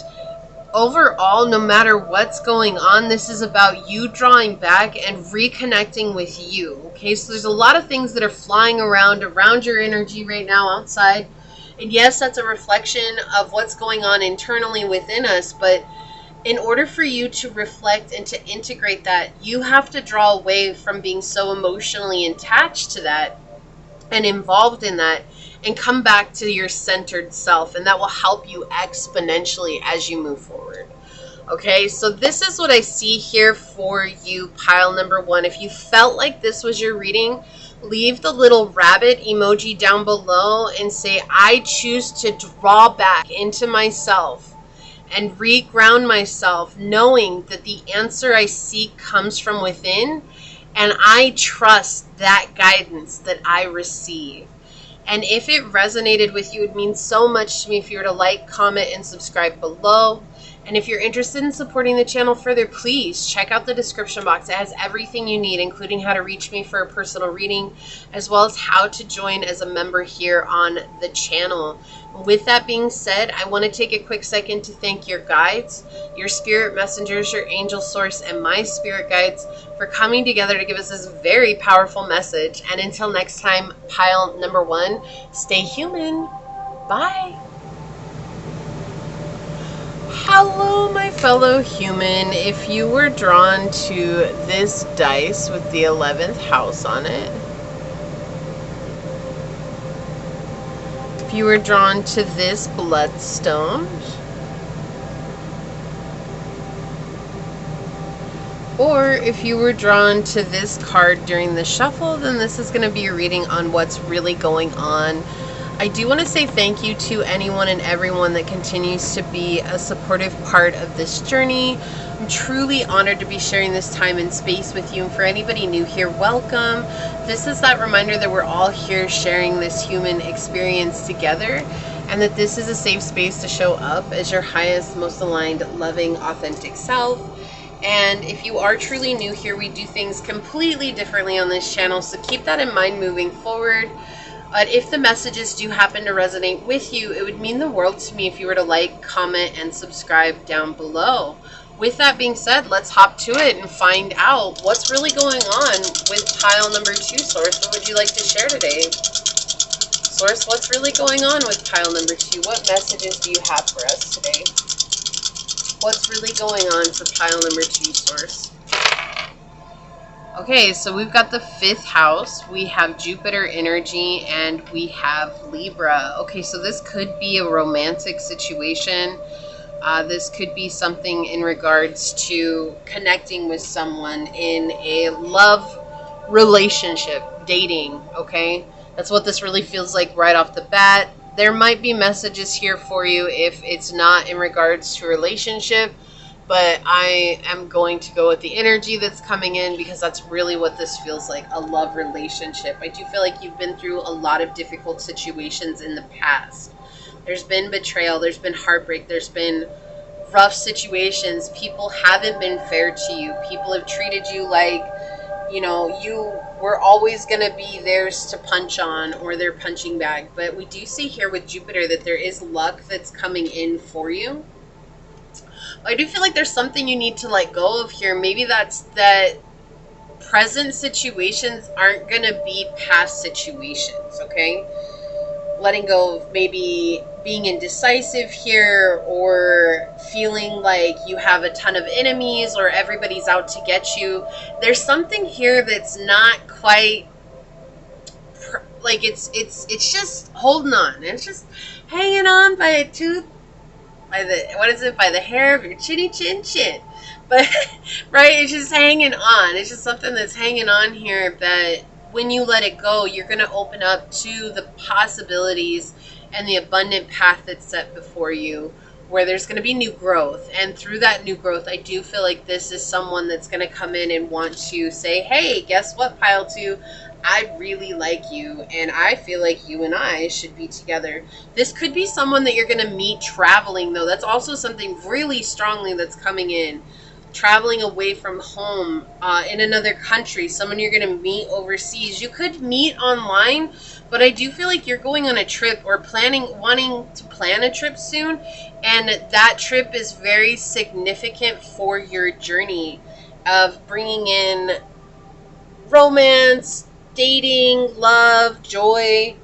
overall, no matter what's going on, this is about you drawing back and reconnecting with you. Okay, so there's a lot of things that are flying around your energy right now outside. And yes, that's a reflection of what's going on internally within us, but in order for you to reflect and to integrate that, you have to draw away from being so emotionally attached to that and involved in that, and come back to your centered self, and that will help you exponentially as you move forward. Okay, so this is what I see here for you, pile number 1. If you felt like this was your reading, leave the little rabbit emoji down below and say, I choose to draw back into myself and reground myself, knowing that the answer I seek comes from within, and I trust that guidance that I receive. And if it resonated with you, it means so much to me if you were to like, comment, and subscribe below. And if you're interested in supporting the channel further, please check out the description box. It has everything you need, including how to reach me for a personal reading, as well as how to join as a member here on the channel. With that being said, I want to take a quick second to thank your guides, your spirit messengers, your angel source, and my spirit guides for coming together to give us this very powerful message. And until next time, pile number 1, stay human. Bye. Hello, my fellow human. If you were drawn to this dice with the 11th house on it, if you were drawn to this bloodstone, or if you were drawn to this card during the shuffle, then this is going to be a reading on what's really going on. I do want to say thank you to anyone and everyone that continues to be a supportive part of this journey. I'm truly honored to be sharing this time and space with you. And for anybody new here, welcome. This is that reminder that we're all here sharing this human experience together, and that this is a safe space to show up as your highest, most aligned, loving, authentic self. And if you are truly new here, we do things completely differently on this channel, so keep that in mind moving forward. But if the messages do happen to resonate with you, it would mean the world to me if you were to like, comment, and subscribe down below. With that being said, let's hop to it and find out what's really going on with pile number 2, Source. What would you like to share today? Source, what's really going on with pile number 2? What messages do you have for us today? What's really going on for pile number 2, Source? Okay, so we've got the 5th house, we have Jupiter energy, and we have Libra. Okay, so this could be a romantic situation. This could be something in regards to connecting with someone in a love relationship, dating, okay? That's what this really feels like right off the bat. There might be messages here for you if it's not in regards to a relationship, but I am going to go with the energy that's coming in because that's really what this feels like, a love relationship. I do feel like you've been through a lot of difficult situations in the past. There's been betrayal, there's been heartbreak, there's been rough situations. People haven't been fair to you. People have treated you like, you know, you were always going to be theirs to punch on or their punching bag. But we do see here with Jupiter that there is luck that's coming in for you. I do feel like there's something you need to let go of here. Maybe that's that present situations aren't going to be past situations, okay? Letting go of maybe being indecisive here or feeling like you have a ton of enemies or everybody's out to get you. There's something here that's not quite like it's just holding on. It's just hanging on by a tooth, by the hair of your chinny chin chin. But right, it's just hanging on. It's just something that's hanging on here that when you let it go, you're going to open up to the possibilities and the abundant path that's set before you, where there's going to be new growth. And through that new growth, I do feel like this is someone that's going to come in and want to say, hey, guess what, Pile 2? I really like you, and I feel like you and I should be together. This could be someone that you're going to meet traveling, though. That's also something really strongly that's coming in. Traveling away from home, in another country, someone you're going to meet overseas. You could meet online, but I do feel like you're going on a trip or wanting to plan a trip soon, and that trip is very significant for your journey of bringing in romance, dating, love, joy.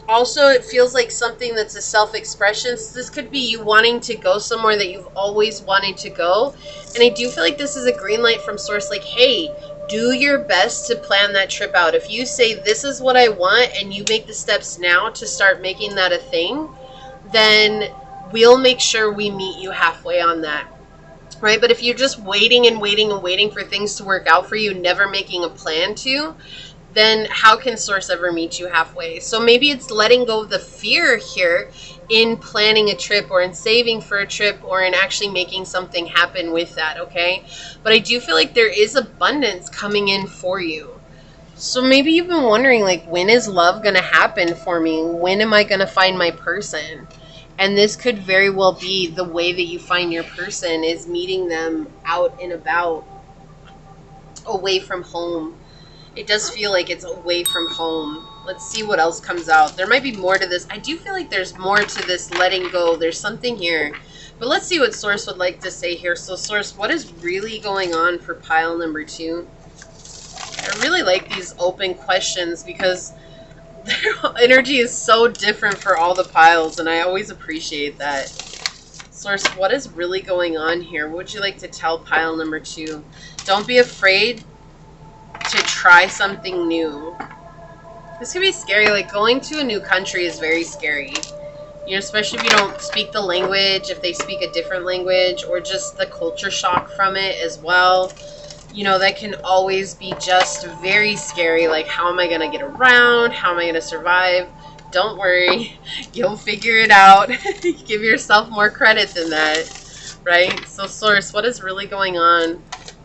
Also, it feels like something that's a self-expression. So this could be you wanting to go somewhere that you've always wanted to go. And I do feel like this is a green light from Source. Like, hey, do your best to plan that trip out. If you say, this is what I want, and you make the steps now to start making that a thing, then we'll make sure we meet you halfway on that. Right? But if you're just waiting and waiting and waiting for things to work out for you, never making a plan to, then how can Source ever meet you halfway? So maybe it's letting go of the fear here in planning a trip or in saving for a trip or in actually making something happen with that, okay? But I do feel like there is abundance coming in for you. So maybe you've been wondering, like, when is love going to happen for me? When am I going to find my person? And this could very well be the way that you find your person, is meeting them out and about, away from home. It does feel like it's away from home. Let's see what else comes out. There might be more to this. I do feel like there's more to this letting go. There's something here. But let's see what Source would like to say here. So Source, what is really going on for pile number 2? I really like these open questions because their energy is so different for all the piles, and I always appreciate that. Source, what is really going on here? What would you like to tell pile number 2? Don't be afraid to try something new. This could be scary. Like, going to a new country is very scary. You know, especially if you don't speak the language, if they speak a different language, or just the culture shock from it as well. You know, that can always be just very scary. Like, how am I going to get around? How am I going to survive? Don't worry. You'll figure it out. Give yourself more credit than that, right? So, Source, what is really going on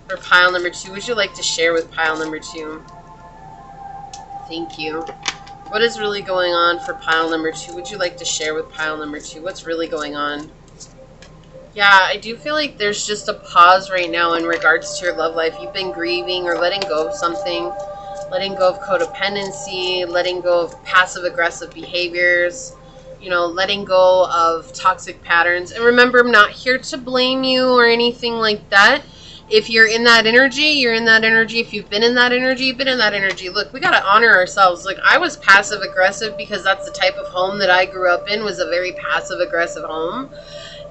for pile number 2? Would you like to share with pile number 2? Thank you. What is really going on for pile number 2? Would you like to share with pile number 2? What's really going on? Yeah, I do feel like there's just a pause right now in regards to your love life. You've been grieving or letting go of something. Letting go of codependency. Letting go of passive-aggressive behaviors. You know, letting go of toxic patterns. And remember, I'm not here to blame you or anything like that. If you're in that energy, you're in that energy. If you've been in that energy, you've been in that energy. Look, we got to honor ourselves. Like, I was passive aggressive because that's the type of home that I grew up in, was a very passive aggressive home.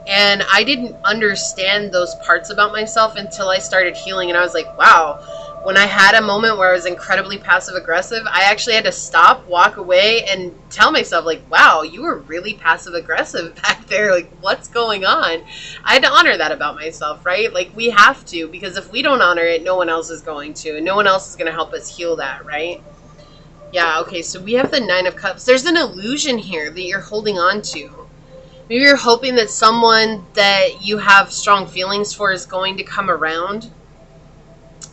And I didn't understand those parts about myself until I started healing. And I was like, wow. When I had a moment where I was incredibly passive aggressive, I actually had to stop, walk away, and tell myself, like, wow, you were really passive aggressive back there. Like, what's going on? I had to honor that about myself, right? Like, we have to, because if we don't honor it, no one else is going to, and no one else is going to help us heal that, right? Yeah, okay, so we have the Nine of Cups. There's an illusion here that you're holding on to. Maybe you're hoping that someone that you have strong feelings for is going to come around.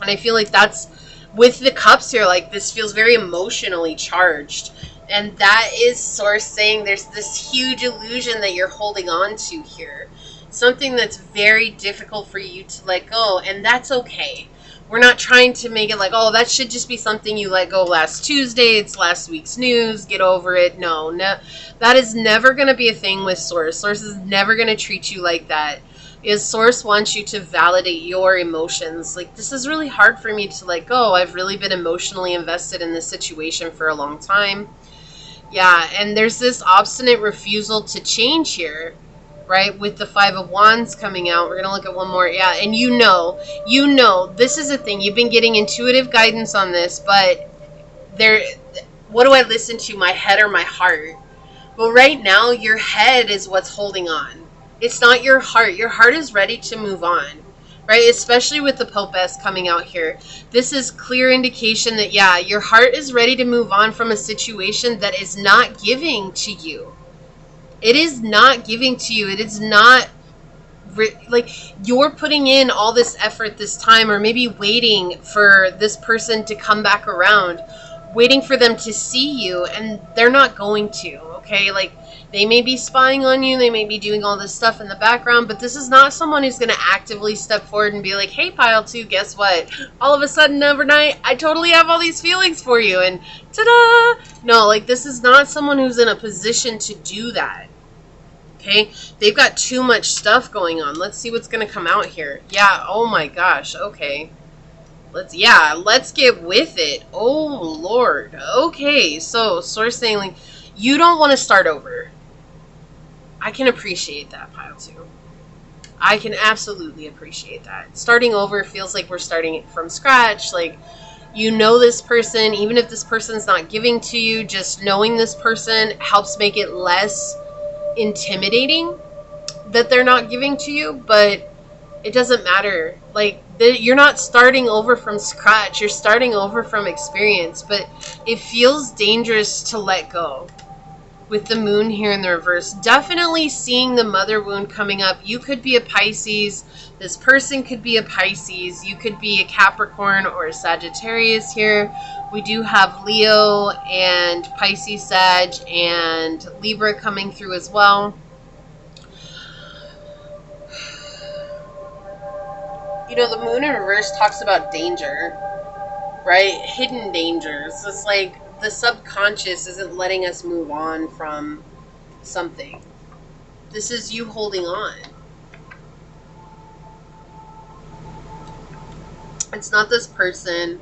And I feel like that's, with the cups here, like this feels very emotionally charged. And that is Source saying there's this huge illusion that you're holding on to here. Something that's very difficult for you to let go, and that's okay. We're not trying to make it like, oh, that should just be something you let go last Tuesday. It's last week's news. Get over it. No, that is never going to be a thing with Source. Source is never going to treat you like that. Because Source wants you to validate your emotions. Like, this is really hard for me to let go. I've really been emotionally invested in this situation for a long time. Yeah, and there's this obstinate refusal to change here. Right, with the Five of Wands coming out. We're going to look at one more. Yeah, and you know, this is a thing. You've been getting intuitive guidance on this, but what do I listen to, my head or my heart? Well, right now, your head is what's holding on. It's not your heart. Your heart is ready to move on, right? Especially with the Popess coming out here. This is clear indication that, yeah, your heart is ready to move on from a situation that is not giving to you. It is not giving to you. It is not, like, you're putting in all this effort this time, or maybe waiting for this person to come back around, waiting for them to see you, and they're not going to, okay? Like, they may be spying on you, they may be doing all this stuff in the background, but this is not someone who's going to actively step forward and be like, hey, Pile 2, guess what? All of a sudden, overnight, I totally have all these feelings for you, and ta-da! No, like, this is not someone who's in a position to do that. Okay, they've got too much stuff going on. Let's see what's going to come out here. Yeah, oh my gosh, okay. Let's get with it. Oh, Lord. Okay, so Source saying, like, you don't want to start over. I can appreciate that, Pile 2. I can absolutely appreciate that. Starting over feels like we're starting it from scratch. Like, you know this person, even if this person's not giving to you, just knowing this person helps make it less intimidating that they're not giving to you, but it doesn't matter. Like, you're not starting over from scratch. You're starting over from experience, but it feels dangerous to let go. With the moon here in the reverse, definitely seeing the mother wound coming up. You could be a Pisces. This person could be a Pisces. You could be a Capricorn or a Sagittarius here. We do have Leo and Pisces, Sag, and Libra coming through as well. You know, the moon in reverse talks about danger, right? Hidden dangers. It's like the subconscious isn't letting us move on from something. This is you holding on. It's not this person.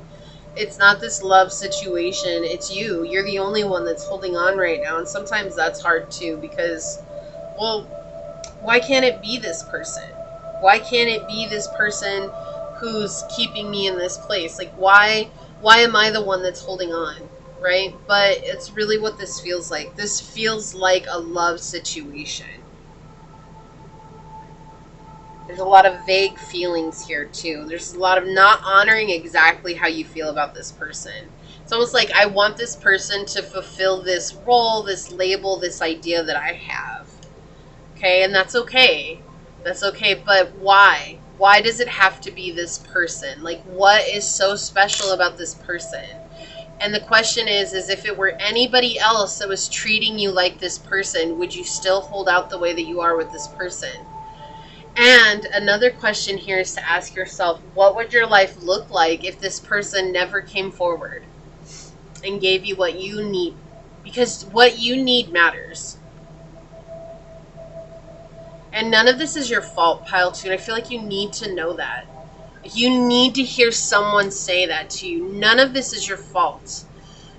It's not this love situation. It's you. You're the only one that's holding on right now. And sometimes that's hard too, because, well, why can't it be this person? Why can't it be this person who's keeping me in this place? Like, why am I the one that's holding on? Right? But it's really what this feels like. This feels like a love situation. There's a lot of vague feelings here too. There's a lot of not honoring exactly how you feel about this person. It's almost like I want this person to fulfill this role, this label, this idea that I have. Okay, and that's okay. That's okay, but why? Why does it have to be this person? Like, what is so special about this person? And the question is if it were anybody else that was treating you like this person, would you still hold out the way that you are with this person? And another question here is to ask yourself, what would your life look like if this person never came forward and gave you what you need? Because what you need matters. And none of this is your fault, Pile 2. And I feel like you need to know that. You need to hear someone say that to you. None of this is your fault.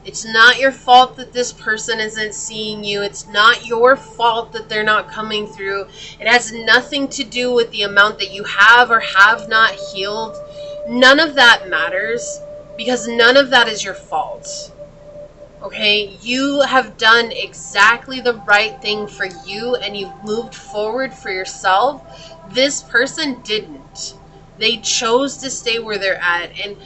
It's not your fault that this person isn't seeing you. It's not your fault that they're not coming through. It has nothing to do with the amount that you have or have not healed. None of that matters, because none of that is your fault. Okay? You have done exactly the right thing for you, and you've moved forward for yourself. This person didn't. They chose to stay where they're at. And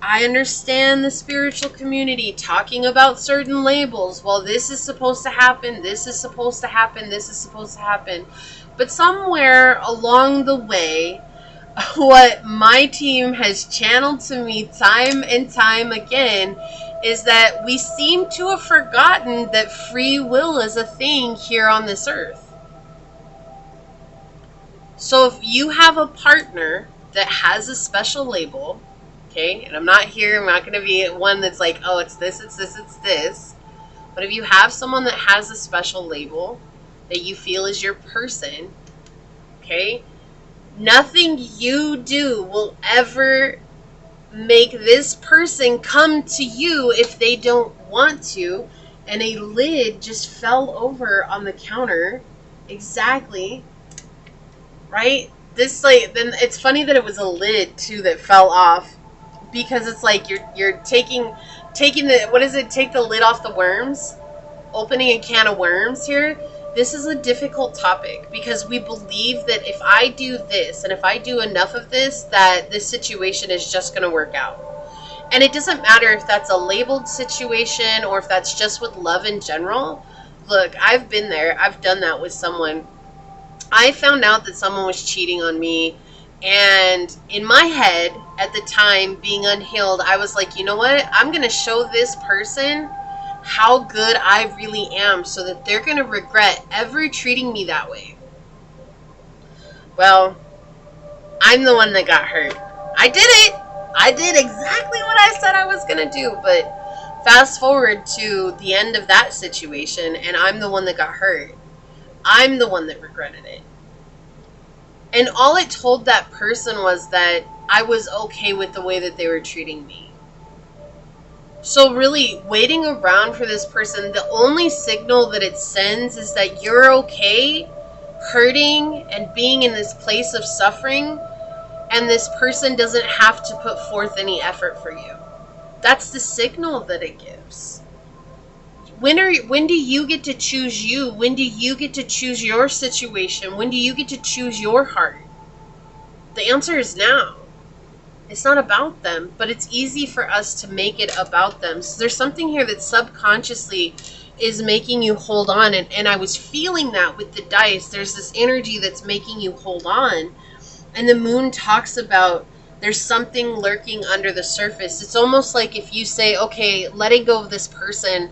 I understand the spiritual community talking about certain labels. Well, this is supposed to happen, this is supposed to happen, this is supposed to happen. But somewhere along the way, what my team has channeled to me time and time again is that we seem to have forgotten that free will is a thing here on this earth. So if you have a partner that has a special label, okay, and I'm not going to be one that's like, oh, it's this, it's this, it's this. But if you have someone that has a special label that you feel is your person, okay, nothing you do will ever make this person come to you if they don't want to. And a lid just fell over on the counter. Exactly. Right? This, like, then it's funny that it was a lid too that fell off, because it's like you're taking the, what is it? Take the lid off the worms? Opening a can of worms here. This is a difficult topic because we believe that if I do this and if I do enough of this, that this situation is just going to work out. And it doesn't matter if that's a labeled situation or if that's just with love in general. Look, I've been there. I've done that with someone. I found out that someone was cheating on me. And in my head, at the time, being unhealed, I was like, you know what? I'm going to show this person how good I really am so that they're going to regret ever treating me that way. Well, I'm the one that got hurt. I did it. I did exactly what I said I was going to do. But fast forward to the end of that situation, and I'm the one that got hurt. I'm the one that regretted it. And all it told that person was that I was okay with the way that they were treating me. So really, waiting around for this person, the only signal that it sends is that you're okay hurting and being in this place of suffering, and this person doesn't have to put forth any effort for you. That's the signal that it gives. When do you get to choose you? When do you get to choose your situation? When do you get to choose your heart? The answer is now. It's not about them, but it's easy for us to make it about them. So there's something here that subconsciously is making you hold on. And I was feeling that with the dice. There's this energy that's making you hold on. And the moon talks about there's something lurking under the surface. It's almost like if you say, okay, letting go of this person,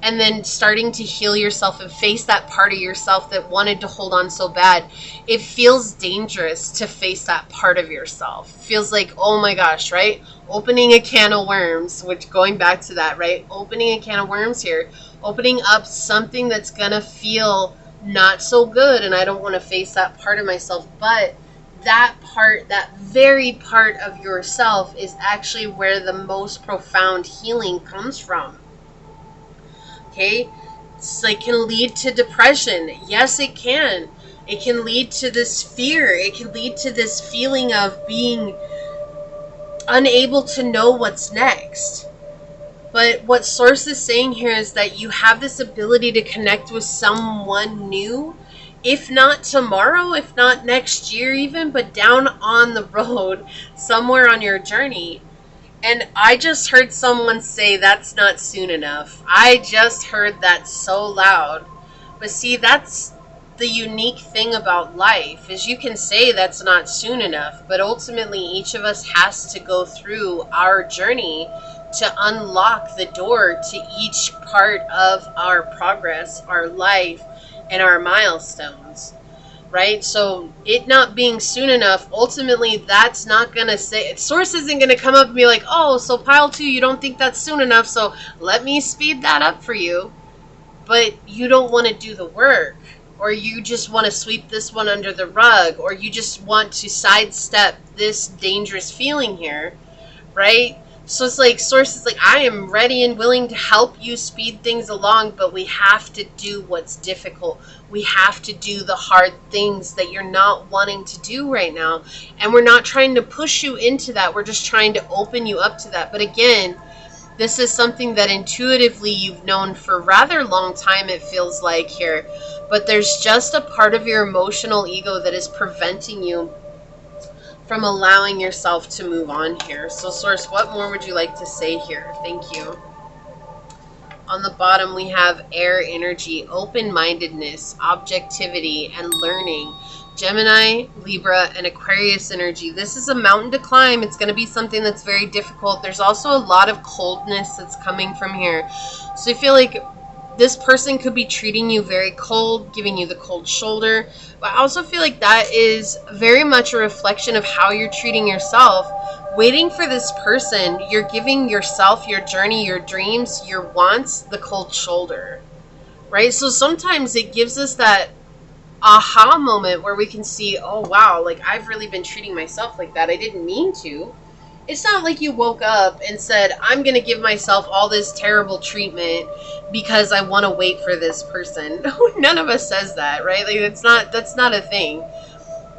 and then starting to heal yourself and face that part of yourself that wanted to hold on so bad. It feels dangerous to face that part of yourself. It feels like, oh my gosh, right? Opening a can of worms, which going back to that, right? Opening a can of worms here. Opening up something that's going to feel not so good, and I don't want to face that part of myself. But that part, that very part of yourself is actually where the most profound healing comes from. Okay, it's like can lead to depression. Yes, it can. It can lead to this fear. It can lead to this feeling of being unable to know what's next. But what Source is saying here is that you have this ability to connect with someone new, if not tomorrow, if not next year even, but down on the road, somewhere on your journey. And I just heard someone say that's not soon enough. I just heard that so loud. But see, that's the unique thing about life, is you can say that's not soon enough, but ultimately each of us has to go through our journey to unlock the door to each part of our progress, our life, and our milestones. Right? So it not being soon enough, ultimately that's not going to say, Source isn't going to come up and be like, oh, so pile 2, you don't think that's soon enough, so let me speed that up for you. But you don't want to do the work, or you just want to sweep this one under the rug, or you just want to sidestep this dangerous feeling here, right? So it's like Source is like, I am ready and willing to help you speed things along, but we have to do what's difficult. We have to do the hard things that you're not wanting to do right now. And we're not trying to push you into that. We're just trying to open you up to that. But again, this is something that intuitively you've known for a rather long time, it feels like here. But there's just a part of your emotional ego that is preventing you from allowing yourself to move on here. So Source, what more would you like to say here? Thank you. On the bottom, we have air energy, open-mindedness, objectivity, and learning. Gemini, Libra, and Aquarius energy. This is a mountain to climb. It's going to be something that's very difficult. There's also a lot of coldness that's coming from here. So I feel like this person could be treating you very cold, giving you the cold shoulder. But I also feel like that is very much a reflection of how you're treating yourself. Waiting for this person, you're giving yourself, your journey, your dreams, your wants, the cold shoulder, right? So sometimes it gives us that aha moment where we can see, oh wow, like I've really been treating myself like that. I didn't mean to. It's not like you woke up and said, I'm going to give myself all this terrible treatment because I want to wait for this person. None of us says that, right? Like that's not a thing.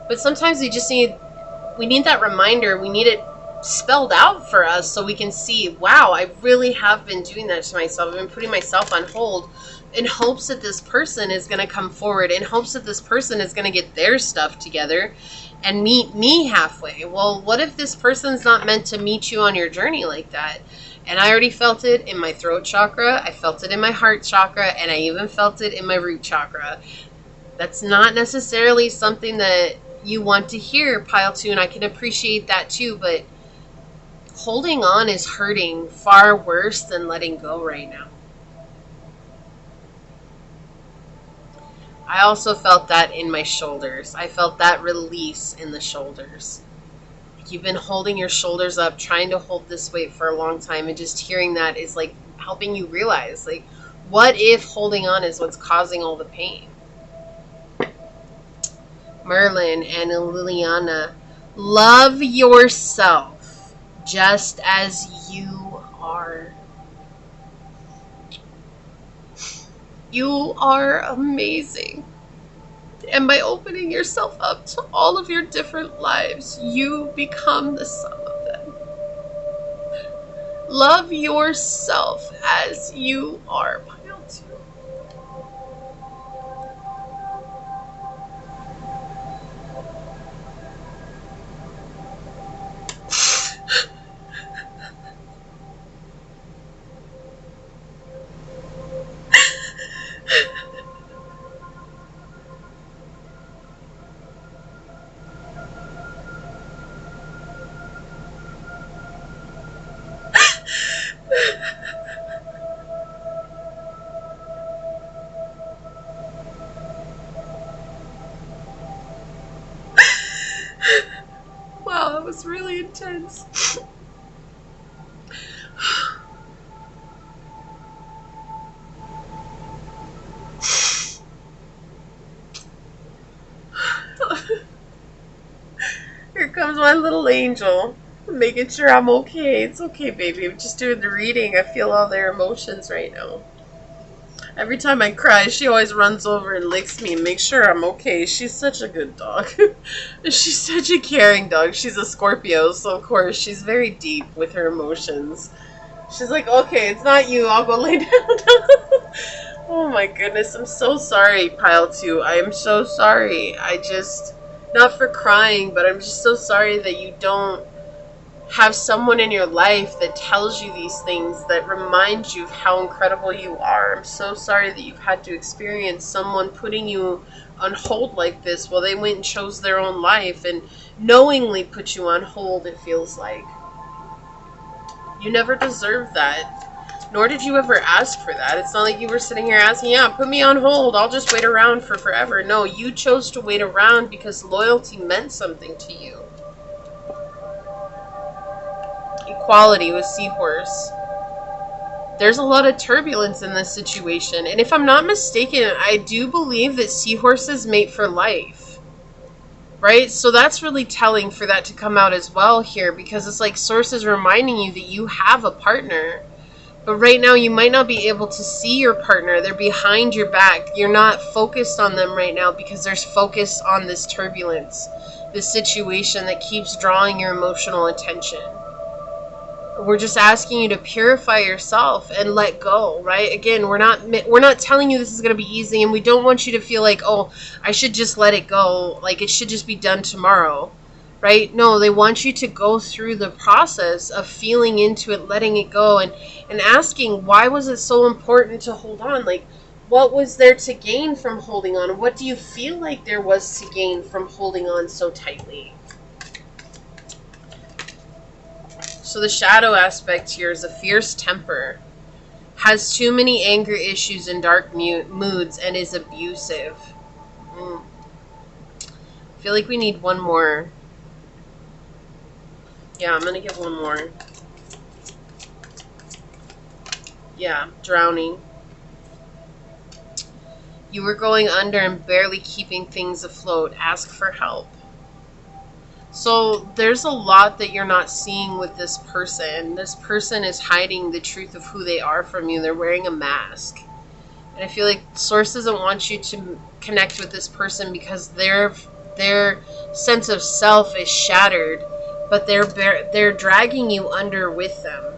But sometimes we need that reminder. We need it spelled out for us so we can see, wow, I really have been doing that to myself. I've been putting myself on hold in hopes that this person is going to come forward, in hopes that this person is going to get their stuff together and meet me halfway. Well, what if this person's not meant to meet you on your journey like that? And I already felt it in my throat chakra, I felt it in my heart chakra, and I even felt it in my root chakra. That's not necessarily something that you want to hear, Pile 2, and I can appreciate that too, but holding on is hurting far worse than letting go right now. I also felt that in my shoulders. I felt that release in the shoulders. Like you've been holding your shoulders up, trying to hold this weight for a long time, and just hearing that is like helping you realize, like, what if holding on is what's causing all the pain? Merlin and Liliana, love yourself just as you are. You are amazing. And by opening yourself up to all of your different lives, you become the sum of them. Love yourself as you are, Pile 2. Wow, that was really intense. Here comes my little angel, making sure I'm okay. It's okay, baby. I'm just doing the reading. I feel all their emotions right now. Every time I cry, she always runs over and licks me and makes sure I'm okay. She's such a good dog. She's such a caring dog. She's a Scorpio, so of course she's very deep with her emotions. She's like, okay, it's not you. I'll go lay down. Oh my goodness. I'm so sorry, Pile 2. I am so sorry. Not for crying, but I'm just so sorry that you don't have someone in your life that tells you these things, that reminds you of how incredible you are. I'm so sorry that you've had to experience someone putting you on hold like this while they went and chose their own life and knowingly put you on hold, it feels like. You never deserved that. Nor did you ever ask for that. It's not like you were sitting here asking, yeah, put me on hold, I'll just wait around for forever. No, you chose to wait around because loyalty meant something to you. Equality with Seahorse. There's a lot of turbulence in this situation, and if I'm not mistaken, I do believe that Seahorses mate for life, right? So that's really telling for that to come out as well here, because it's like Source is reminding you that you have a partner, but right now you might not be able to see your partner. They're behind your back. You're not focused on them right now because there's focus on this turbulence, this situation that keeps drawing your emotional attention. We're just asking you to purify yourself and let go, right? Again, we're not telling you this is going to be easy, and we don't want you to feel like, oh, I should just let it go, like it should just be done tomorrow. right? No, they want you to go through the process of feeling into it, letting it go, and asking, why was it so important to hold on? Like, what was there to gain from holding on? What do you feel like there was to gain from holding on so tightly? So the shadow aspect here is a fierce temper, has too many anger issues and dark moods, and is abusive. I feel like we need one more. Yeah, I'm going to get one more. Yeah, drowning. You were going under and barely keeping things afloat. Ask for help. So there's a lot that you're not seeing with this person. This person is hiding the truth of who they are from you. They're wearing a mask. And I feel like Source doesn't want you to connect with this person because their sense of self is shattered, but they're dragging you under with them.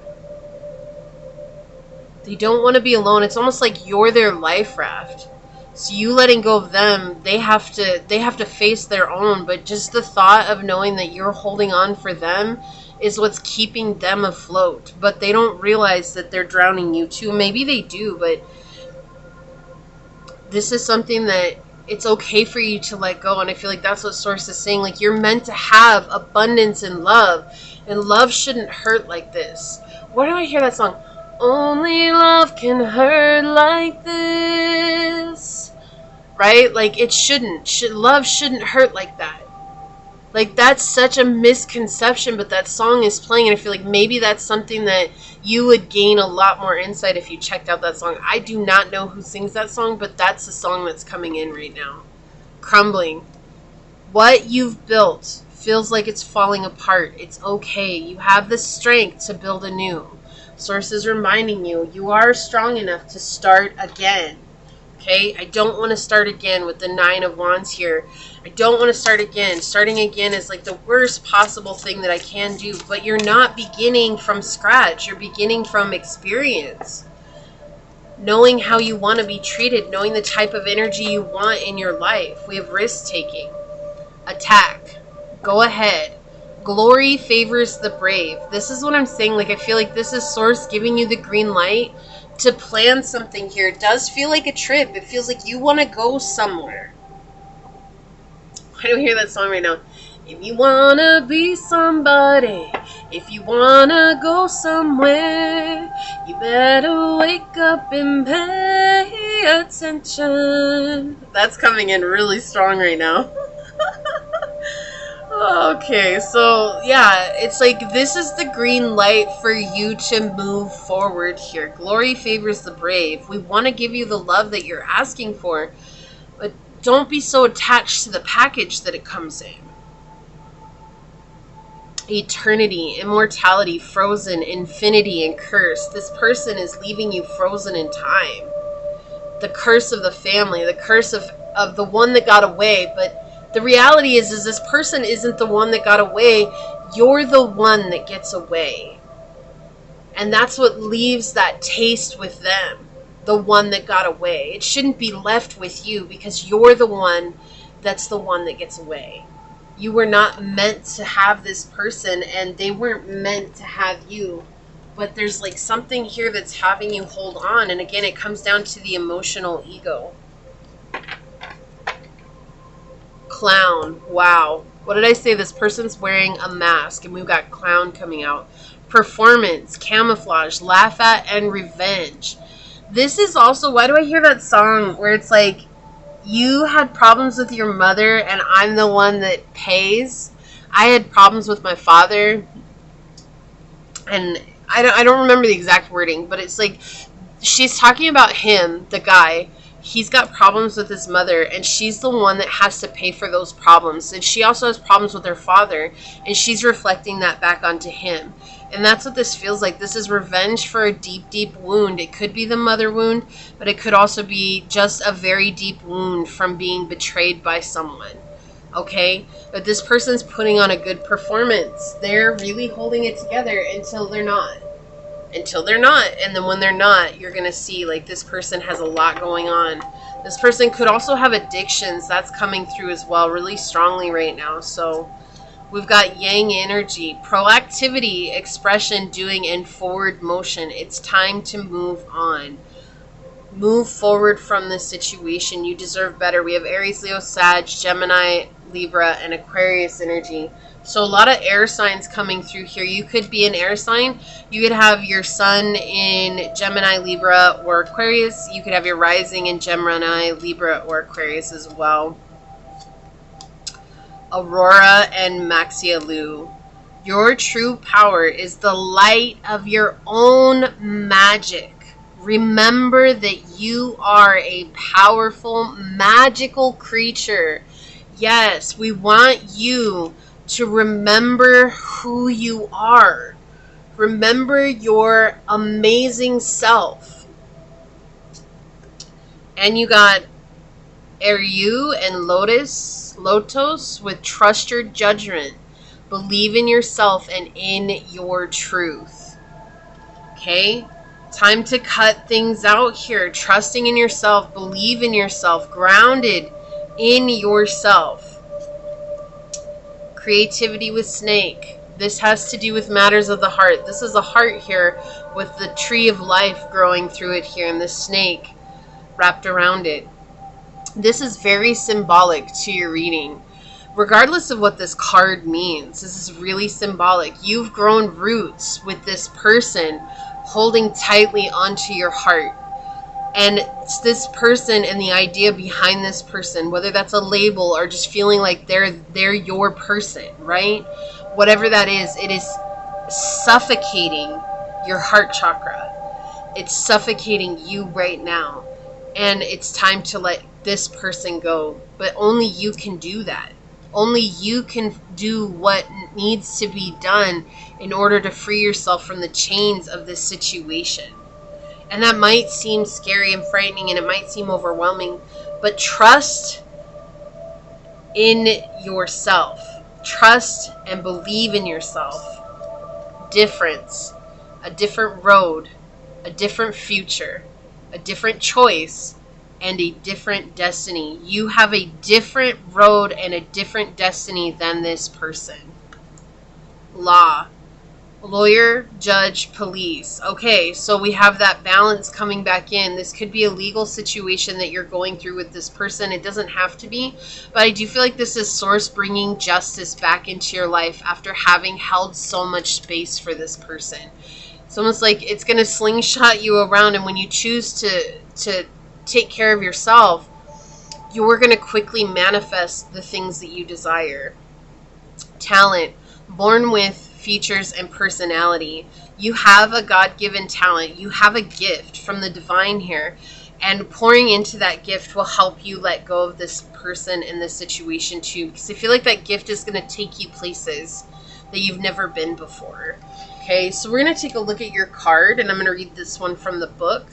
They don't want to be alone. It's almost like you're their life raft. So you letting go of them, they have to face their own, but just the thought of knowing that you're holding on for them is what's keeping them afloat. But they don't realize that they're drowning you too. Maybe they do, but this is something that it's okay for you to let go. And I feel like that's what Source is saying. Like, you're meant to have abundance and love shouldn't hurt like this. Why do I hear that song? Only love can hurt like this. Right? Like, it shouldn't. Love shouldn't hurt like that. Like, that's such a misconception, but that song is playing, and I feel like maybe that's something that you would gain a lot more insight if you checked out that song. I do not know who sings that song, but that's the song that's coming in right now. Crumbling. What you've built feels like it's falling apart. It's okay. You have the strength to build anew. Source is reminding you, you are strong enough to start again. Okay? I don't want to start again with the 9 of Wands here. I don't want to start again. Starting again is like the worst possible thing that I can do. But you're not beginning from scratch. You're beginning from experience. Knowing how you want to be treated. Knowing the type of energy you want in your life. We have risk-taking. Attack. Go ahead. Glory favors the brave. This is what I'm saying. Like, I feel like this is Source giving you the green light to plan something here. It does feel like a trip. It feels like you want to go somewhere. I don't hear that song right now. If you want to be somebody, if you want to go somewhere, you better wake up and pay attention. That's coming in really strong right now. Okay, so yeah, it's like this is the green light for you to move forward here. Glory favors the brave. We want to give you the love that you're asking for, but don't be so attached to the package that it comes in. Eternity, immortality, frozen, infinity, and curse. This person is leaving you frozen in time. The curse of the family, the curse of the one that got away, but the reality is this person isn't the one that got away. You're the one that gets away. And that's what leaves that taste with them. The one that got away. It shouldn't be left with you because you're the one that's the one that gets away. You were not meant to have this person and they weren't meant to have you. But there's like something here that's having you hold on. And again, it comes down to the emotional ego. Clown. Wow. What did I say? This person's wearing a mask and we've got clown coming out. Performance, camouflage, laugh at, and revenge. This is also, why do I hear that song where it's like, you had problems with your mother and I'm the one that pays? I had problems with my father and I don't remember the exact wording, but it's like, she's talking about him, the guy. He's got problems with his mother, and she's the one that has to pay for those problems. And she also has problems with her father, and she's reflecting that back onto him. And that's what this feels like. This is revenge for a deep, deep wound. It could be the mother wound, but it could also be just a very deep wound from being betrayed by someone. Okay? But this person's putting on a good performance. They're really holding it together until they're not. Until they're not. And then when they're not, you're going to see like this person has a lot going on. This person could also have addictions. That's coming through as well really strongly right now. So We've got yang energy, proactivity, expression, doing, and forward motion. It's time to move on. Move forward from this situation. You deserve better. We have Aries, Leo, Sag, Gemini, Libra, and Aquarius energy. So a lot of air signs coming through here. You could be an air sign. You could have your sun in Gemini, Libra, or Aquarius. You could have your rising in Gemini, Libra, or Aquarius as well. Aurora and Maxialu. Your true power is the light of your own magic. Remember that you are a powerful, magical creature. Yes, we want you to remember who you are. Remember your amazing self. And you got Eru and Lotos with trust your judgment. Believe in yourself and in your truth. Okay? Time to cut things out here. Trusting in yourself. Believe in yourself. Grounded in yourself. Creativity with snake. This has to do with matters of the heart. This is a heart here with the tree of life growing through it here and the snake wrapped around it. This is very symbolic to your reading. Regardless of what this card means, this is really symbolic. You've grown roots with this person holding tightly onto your heart. And it's this person and the idea behind this person, whether that's a label or just feeling like they're your person, right? Whatever that is, it is suffocating your heart chakra. It's suffocating you right now. And it's time to let this person go. But only you can do that. Only you can do what needs to be done in order to free yourself from the chains of this situation. And that might seem scary and frightening, and it might seem overwhelming, but trust in yourself. Trust and believe in yourself. Difference. A different road. A different future. A different choice. And a different destiny. You have a different road and a different destiny than this person. Law. Lawyer, judge, police. Okay, so we have that balance coming back in. This could be a legal situation that you're going through with this person. It doesn't have to be, but I do feel like this is Source bringing justice back into your life after having held so much space for this person. It's almost like it's going to slingshot you around, and when you choose to take care of yourself, you're going to quickly manifest the things that you desire. Talent. Born with features and personality. You have a God-given talent. You have a gift from the divine here. And pouring into that gift will help you let go of this person and this situation too. Because I feel like that gift is going to take you places that you've never been before. Okay, so we're going to take a look at your card. And I'm going to read this one from the book.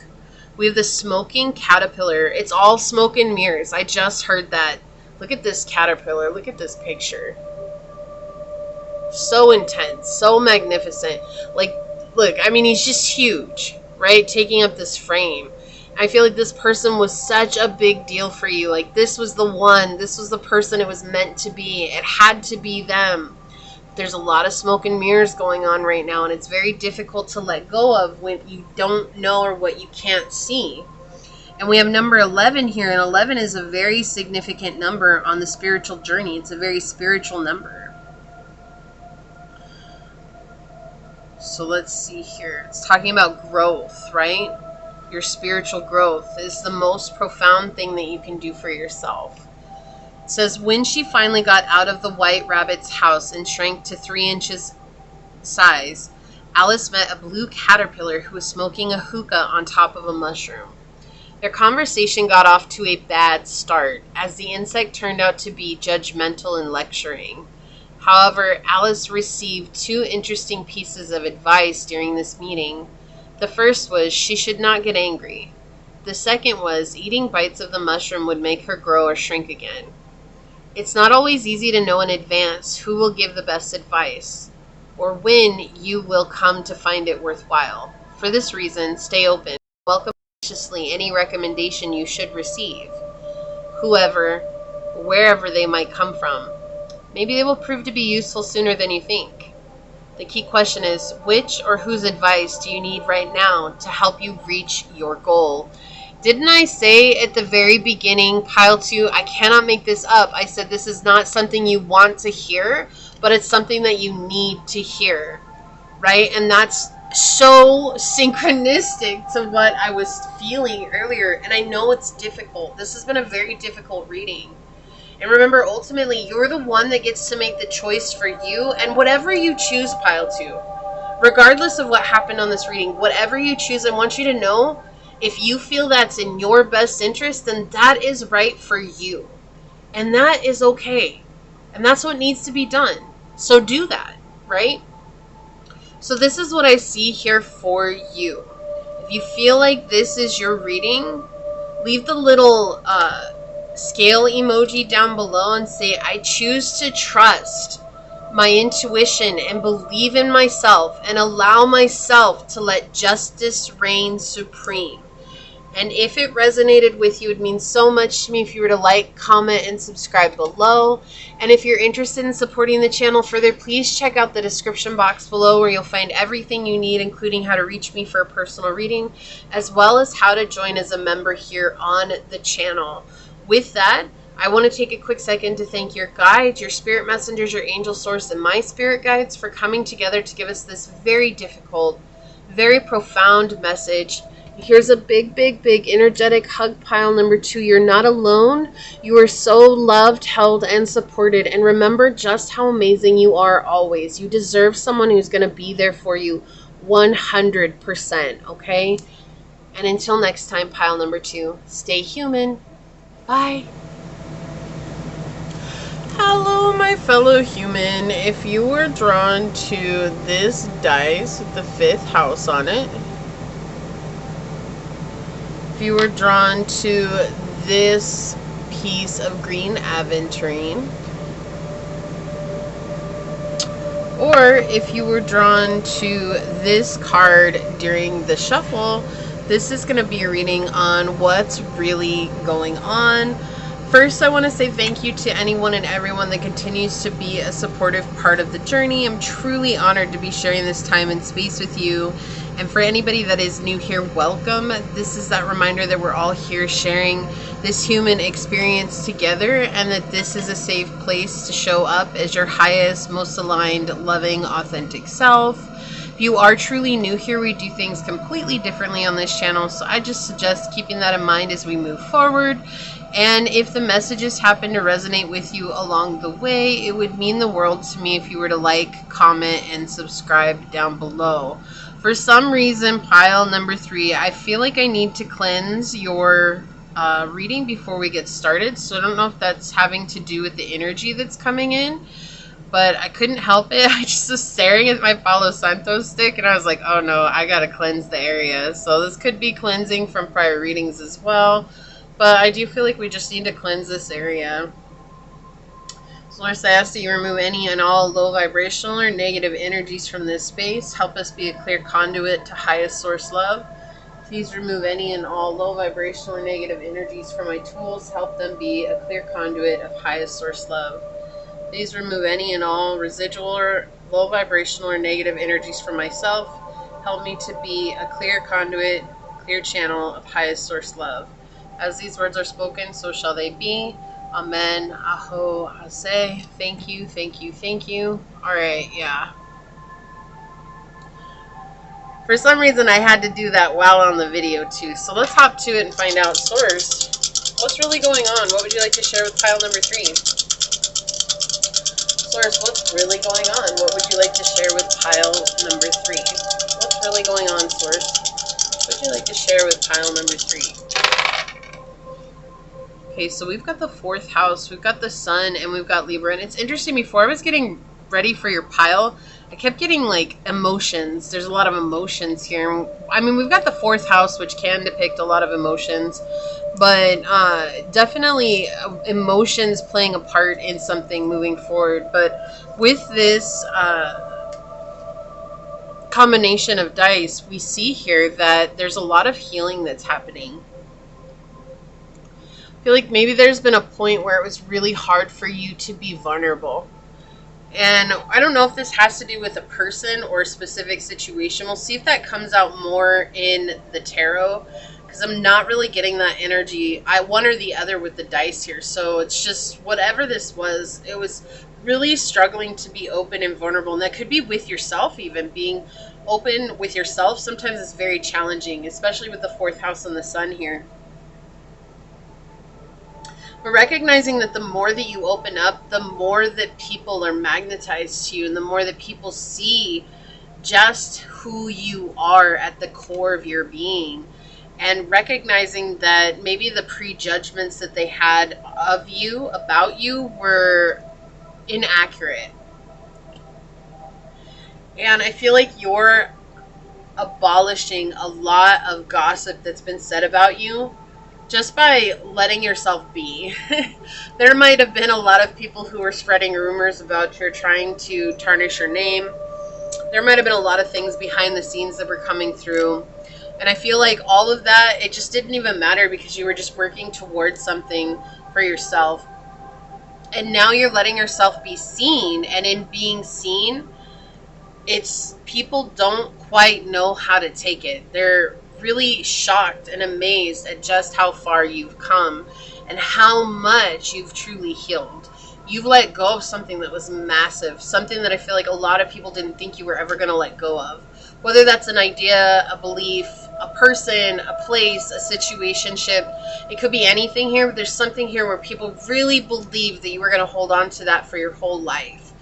We have the smoking caterpillar. It's all smoke and mirrors. I just heard that. Look at this caterpillar. Look at this picture. So intense, so magnificent. Like, look, I mean, he's just huge, right? Taking up this frame. I feel like this person was such a big deal for you. Like, this was the one. This was the person it was meant to be. It had to be them. There's a lot of smoke and mirrors going on right now, and it's very difficult to let go of when you don't know or what you can't see. And we have number 11 here, and 11 is a very significant number on the spiritual journey. It's a very spiritual number. So let's see here. It's talking about growth, right? Your spiritual growth is the most profound thing that you can do for yourself. It says, when she finally got out of the white rabbit's house and shrank to 3 inches size, Alice met a blue caterpillar who was smoking a hookah on top of a mushroom. Their conversation got off to a bad start, as the insect turned out to be judgmental and lecturing. However, Alice received 2 interesting pieces of advice during this meeting. The first was she should not get angry. The second was eating bites of the mushroom would make her grow or shrink again. It's not always easy to know in advance who will give the best advice, or when you will come to find it worthwhile. For this reason, stay open. Welcome graciously any recommendation you should receive, wherever they might come from. Maybe they will prove to be useful sooner than you think. The key question is, which or whose advice do you need right now to help you reach your goal? Didn't I say at the very beginning, pile 2, I cannot make this up. I said this is not something you want to hear, but it's something that you need to hear, right? And that's so synchronistic to what I was feeling earlier. And I know it's difficult. This has been a very difficult reading. And remember, ultimately, you're the one that gets to make the choice for you. And whatever you choose, pile 2, regardless of what happened on this reading, whatever you choose, I want you to know, if you feel that's in your best interest, then that is right for you. And that is okay. And that's what needs to be done. So do that, right? So this is what I see here for you. If you feel like this is your reading, leave the little scale emoji down below and say, I choose to trust my intuition and believe in myself and allow myself to let justice reign supreme. And if it resonated with you, it means so much to me if you were to like, comment, and subscribe below. And if you're interested in supporting the channel further, please check out the description box below where you'll find everything you need, including how to reach me for a personal reading, as well as how to join as a member here on the channel. With that, I want to take a quick second to thank your guides, your spirit messengers, your angel source, and my spirit guides for coming together to give us this very difficult, very profound message. Here's a big, big, big energetic hug, pile number 2. You're not alone. You are so loved, held, and supported. And remember just how amazing you are always. You deserve someone who's going to be there for you 100%, okay? And until next time, pile number 2, stay human. Bye. Hello, my fellow human. If you were drawn to this dice with the 5th house on it, if you were drawn to this piece of green aventurine, or if you were drawn to this card during the shuffle, this is going to be a reading on what's really going on. First, I want to say thank you to anyone and everyone that continues to be a supportive part of the journey. I'm truly honored to be sharing this time and space with you. And for anybody that is new here, welcome. This is that reminder that we're all here sharing this human experience together, and that this is a safe place to show up as your highest, most aligned, loving, authentic self. If you are truly new here, we do things completely differently on this channel, so I just suggest keeping that in mind as we move forward. And if the messages happen to resonate with you along the way, it would mean the world to me if you were to like, comment, and subscribe down below. For some reason, pile number 3, I feel like I need to cleanse your reading before we get started. So I don't know if that's having to do with the energy that's coming in, but I couldn't help it. I just was staring at my Palo Santo stick and I was like, oh no, I gotta cleanse the area. So this could be cleansing from prior readings as well, but I do feel like we just need to cleanse this area. Source, I ask that you remove any and all low vibrational or negative energies from this space. Help us be a clear conduit to highest source love. Please remove any and all low vibrational or negative energies from my tools. Help them be a clear conduit of highest source love. Please remove any and all residual or low vibrational or negative energies from myself. Help me to be a clear conduit, clear channel of highest source love. As these words are spoken, so shall they be. Amen. Aho. Ase. Thank you. Thank you. Thank you. All right. Yeah. For some reason, I had to do that while on the video too. So let's hop to it and find out. Source, what's really going on? What would you like to share with pile number 3? Source, what's really going on? What would you like to share with pile number 3? What's really going on, Source? What would you like to share with pile number 3? Okay, so we've got the 4th house, we've got the Sun, and we've got Libra. And it's interesting, before I was getting ready for your pile, I kept getting like emotions. There's a lot of emotions here. I mean, we've got the 4th house, which can depict a lot of emotions, but definitely emotions playing a part in something moving forward. But with this combination of dice, we see here that there's a lot of healing that's happening. I feel like maybe there's been a point where it was really hard for you to be vulnerable. And I don't know if this has to do with a person or a specific situation. We'll see if that comes out more in the tarot, because I'm not really getting that energy. I one or the other with the dice here. So it's just whatever this was, it was really struggling to be open and vulnerable. And that could be with yourself, even being open with yourself. Sometimes it's very challenging, especially with the fourth house and the sun here. But recognizing that the more that you open up, the more that people are magnetized to you, and the more that people see just who you are at the core of your being. And recognizing that maybe the prejudgments that they had of you, about you, were inaccurate. And I feel like you're abolishing a lot of gossip that's been said about you just by letting yourself be. There might have been a lot of people who were spreading rumors about you, trying to tarnish your name. There might have been a lot of things behind the scenes that were coming through. And I feel like all of that, it just didn't even matter, because you were just working towards something for yourself. And now you're letting yourself be seen. And in being seen, it's people don't quite know how to take it. They're really shocked and amazed at just how far you've come and how much you've truly healed. You've let go of something that was massive, something that I feel like a lot of people didn't think you were ever going to let go of. Whether that's an idea, a belief, a person, a place, a situationship, it could be anything here, but there's something here where people really believed that you were going to hold on to that for your whole life.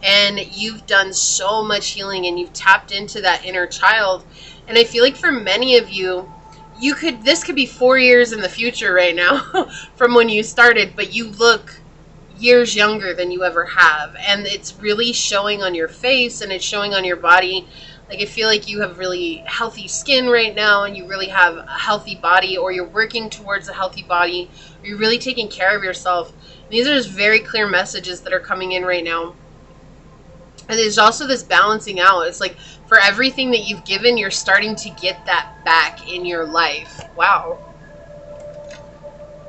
And you've done so much healing, and you've tapped into that inner child. And I feel like for many of you, this could be 4 years in the future right now from when you started, but you look years younger than you ever have. And it's really showing on your face, and it's showing on your body. Like, I feel like you have really healthy skin right now, and you really have a healthy body, or you're working towards a healthy body, or you're really taking care of yourself. And these are just very clear messages that are coming in right now. And there's also this balancing out. It's like, for everything that you've given, you're starting to get that back in your life. Wow.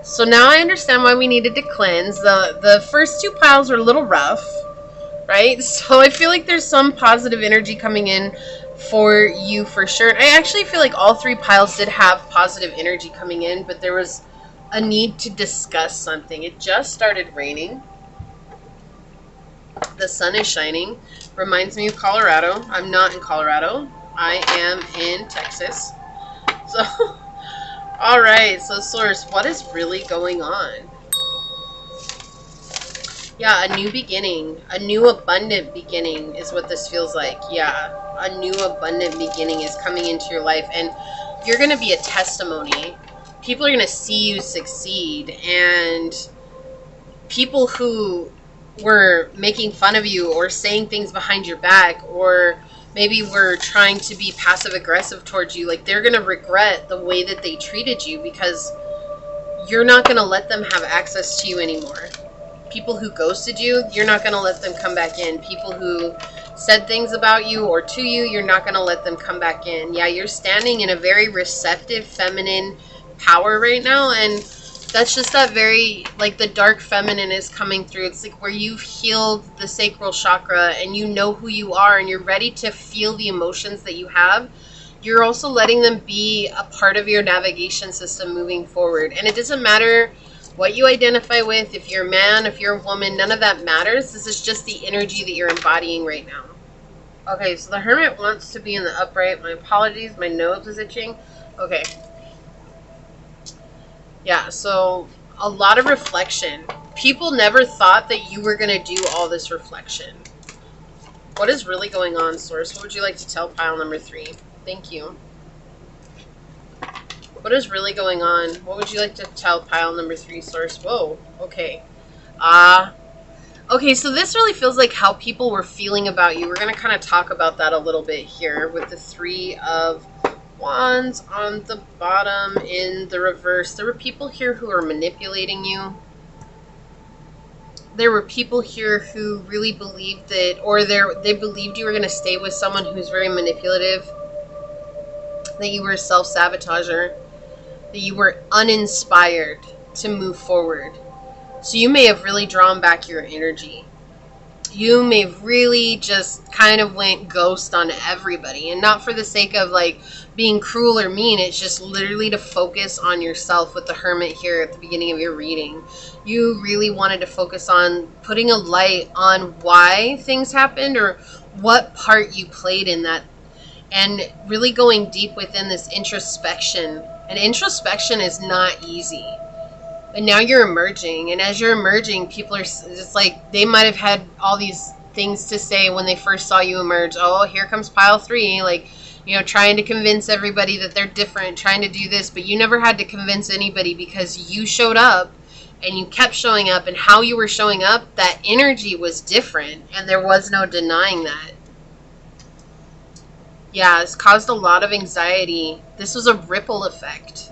So now I understand why we needed to cleanse. The first two piles are a little rough, right? So I feel like there's some positive energy coming in for you for sure. And I actually feel like all three piles did have positive energy coming in, but there was a need to discuss something. It just started raining. The sun is shining. Reminds me of Colorado. I'm not in Colorado. I am in Texas. So, all right. So, Source, what is really going on? Yeah, a new beginning. A new abundant beginning is what this feels like. Yeah, a new abundant beginning is coming into your life. And you're going to be a testimony. People are going to see you succeed. And people who were making fun of you or saying things behind your back, or maybe were trying to be passive aggressive towards you, like, they're going to regret the way that they treated you, because you're not going to let them have access to you anymore. People who ghosted you, you're not going to let them come back in. People who said things about you or to you, you're not going to let them come back in. Yeah, you're standing in a very receptive, feminine power right now, and that's just that very, like, the dark feminine is coming through. It's like where you've healed the sacral chakra, and you know who you are, and you're ready to feel the emotions that you have. You're also letting them be a part of your navigation system moving forward. And it doesn't matter what you identify with, if you're a man, if you're a woman, none of that matters. This is just the energy that you're embodying right now. Okay, so the Hermit wants to be in the upright. My apologies, my nose is itching. Okay. Yeah, so a lot of reflection. People never thought that you were going to do all this reflection. What is really going on, Source? What would you like to tell pile number 3? Thank you. What is really going on? What would you like to tell pile number 3, Source? Whoa, okay. Okay, so this really feels like how people were feeling about you. We're going to kind of talk about that a little bit here with the 3 of Wands on the bottom in the reverse. There were people here who were manipulating you. There were people here who really believed that, or they believed you were going to stay with someone who's very manipulative, that you were a self-sabotager, that you were uninspired to move forward. So you may have really drawn back your energy. you may have really just kind of went ghost on everybody, and not for the sake of like being cruel or mean. It's just literally to focus on yourself with the Hermit here at the beginning of your reading. You really wanted to focus on putting a light on why things happened or what part you played in that, and really going deep within this introspection. And introspection is not easy. And now you're emerging, and as you're emerging, people are, it's like they might have had all these things to say when they first saw you emerge. Oh, here comes pile 3, like, you know, trying to convince everybody that they're different, trying to do this, but you never had to convince anybody because you showed up and you kept showing up, and how you were showing up, that energy was different, and there was no denying that. Yeah, it's caused a lot of anxiety. This was a ripple effect.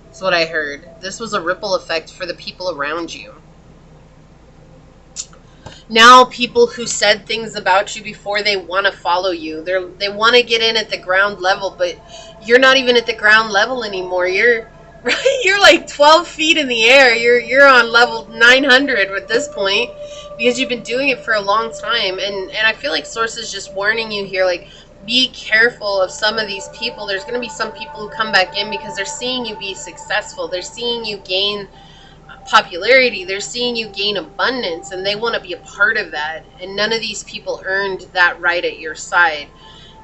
That's what I heard. This was a ripple effect for the people around you. Now people who said things about you before, they want to follow you. They want to get in at the ground level, but you're not even at the ground level anymore. You're like 12 feet in the air. You're on level 900 at this point because you've been doing it for a long time. And I feel like Source is just warning you here, like, be careful of some of these people. There's going to be some people who come back in because they're seeing you be successful. They're seeing you gain popularity. They're seeing you gain abundance, and they want to be a part of that. And none of these people earned that right at your side.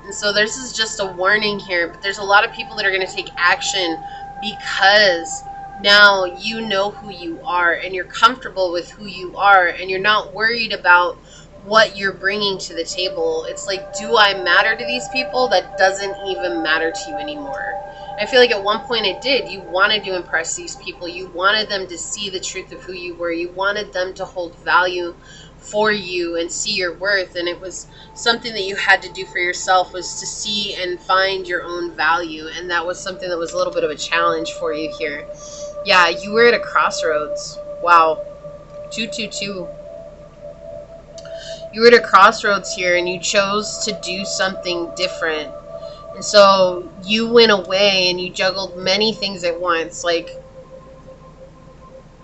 And so this is just a warning here. But there's a lot of people that are going to take action because now you know who you are and you're comfortable with who you are, and you're not worried about what you're bringing to the table. It's like, do I matter to these people? That doesn't even matter to you anymore. I feel like at one point it did. You wanted to impress these people. You wanted them to see the truth of who you were. You wanted them to hold value for you and see your worth. And it was something that you had to do for yourself, was to see and find your own value. And that was something that was a little bit of a challenge for you here. Yeah, you were at a crossroads. Wow. 222. You were at a crossroads here, and you chose to do something different. And so you went away and you juggled many things at once, like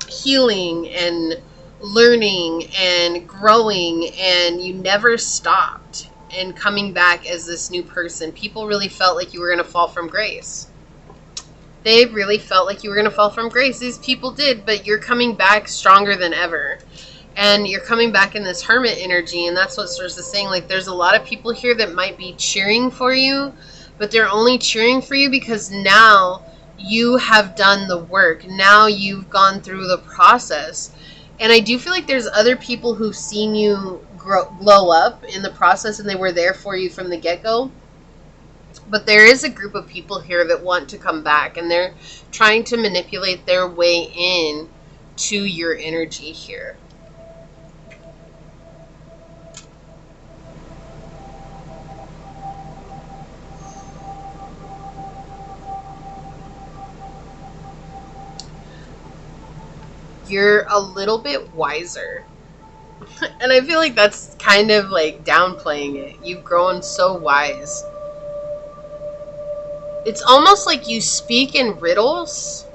healing and learning and growing, and you never stopped. And coming back as this new person, people really felt like you were going to fall from grace. They really felt like you were going to fall from grace. These people did, but you're coming back stronger than ever. And you're coming back in this Hermit energy, and that's what Source is saying. Like, there's a lot of people here that might be cheering for you, but they're only cheering for you because now you have done the work. Now you've gone through the process. And I do feel like there's other people who've seen you glow up in the process, and they were there for you from the get-go. But there is a group of people here that want to come back, and they're trying to manipulate their way in to your energy here. You're a little bit wiser. And I feel like that's kind of like downplaying it. You've grown so wise. It's almost like you speak in riddles,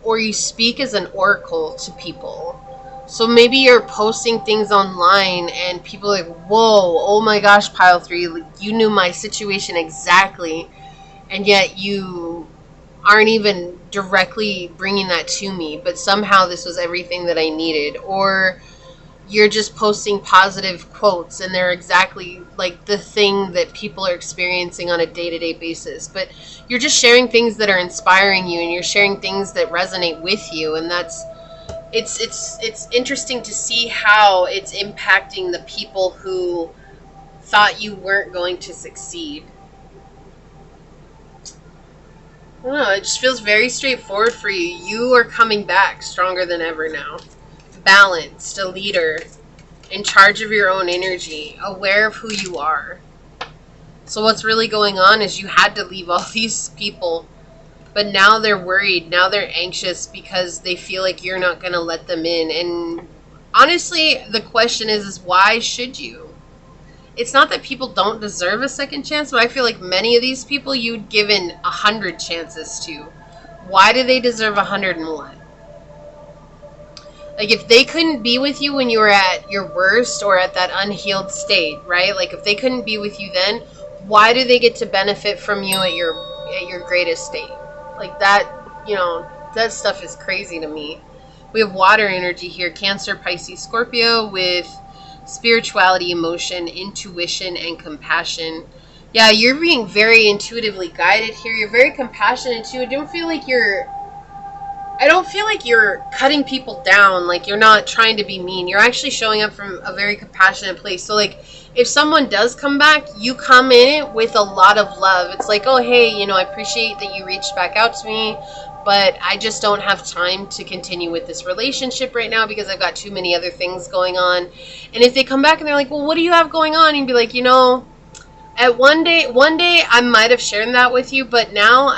or you speak as an oracle to people. So maybe you're posting things online and people are like, whoa, oh my gosh, pile 3, you knew my situation exactly. And yet you aren't even directly bringing that to me, but somehow this was everything that I needed. Or you're just posting positive quotes and they're exactly like the thing that people are experiencing on a day-to-day basis. But you're just sharing things that are inspiring you, and you're sharing things that resonate with you. And that's, it's interesting to see how it's impacting the people who thought you weren't going to succeed. I don't know, it just feels very straightforward for you. You are coming back stronger than ever now. Balanced, a leader, in charge of your own energy, aware of who you are. So what's really going on is you had to leave all these people, but now they're worried, now they're anxious because they feel like you're not going to let them in. And honestly, the question is why should you? It's not that people don't deserve a second chance, but I feel like many of these people you'd given 100 chances to. Why do they deserve 101? Like, if they couldn't be with you when you were at your worst or at that unhealed state, right? Like, if they couldn't be with you then, why do they get to benefit from you at your greatest state? Like, that, you know, that stuff is crazy to me. We have water energy here, Cancer, Pisces, Scorpio, with spirituality, emotion, intuition, and compassion. Yeah, you're being very intuitively guided here. You're very compassionate too. I don't feel like you're cutting people down. Like, you're not trying to be mean. You're actually showing up from a very compassionate place. So, like, if someone does come back, you come in it with a lot of love. It's like, oh, hey, you know, I appreciate that you reached back out to me, but I just don't have time to continue with this relationship right now because I've got too many other things going on. And if they come back and they're like, well, what do you have going on? You'd be like, you know, at one day I might have shared that with you, but now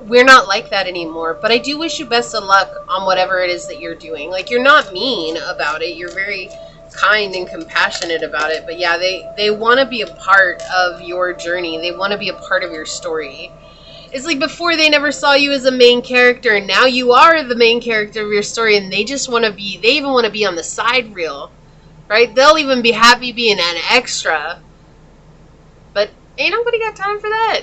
we're not like that anymore. But I do wish you best of luck on whatever it is that you're doing. Like, you're not mean about it. You're very kind and compassionate about it. But yeah, they want to be a part of your journey. They want to be a part of your story. It's like before they never saw you as a main character, and now you are the main character of your story, and they just want to be, they even want to be on the side reel, right? They'll even be happy being an extra. But ain't nobody got time for that.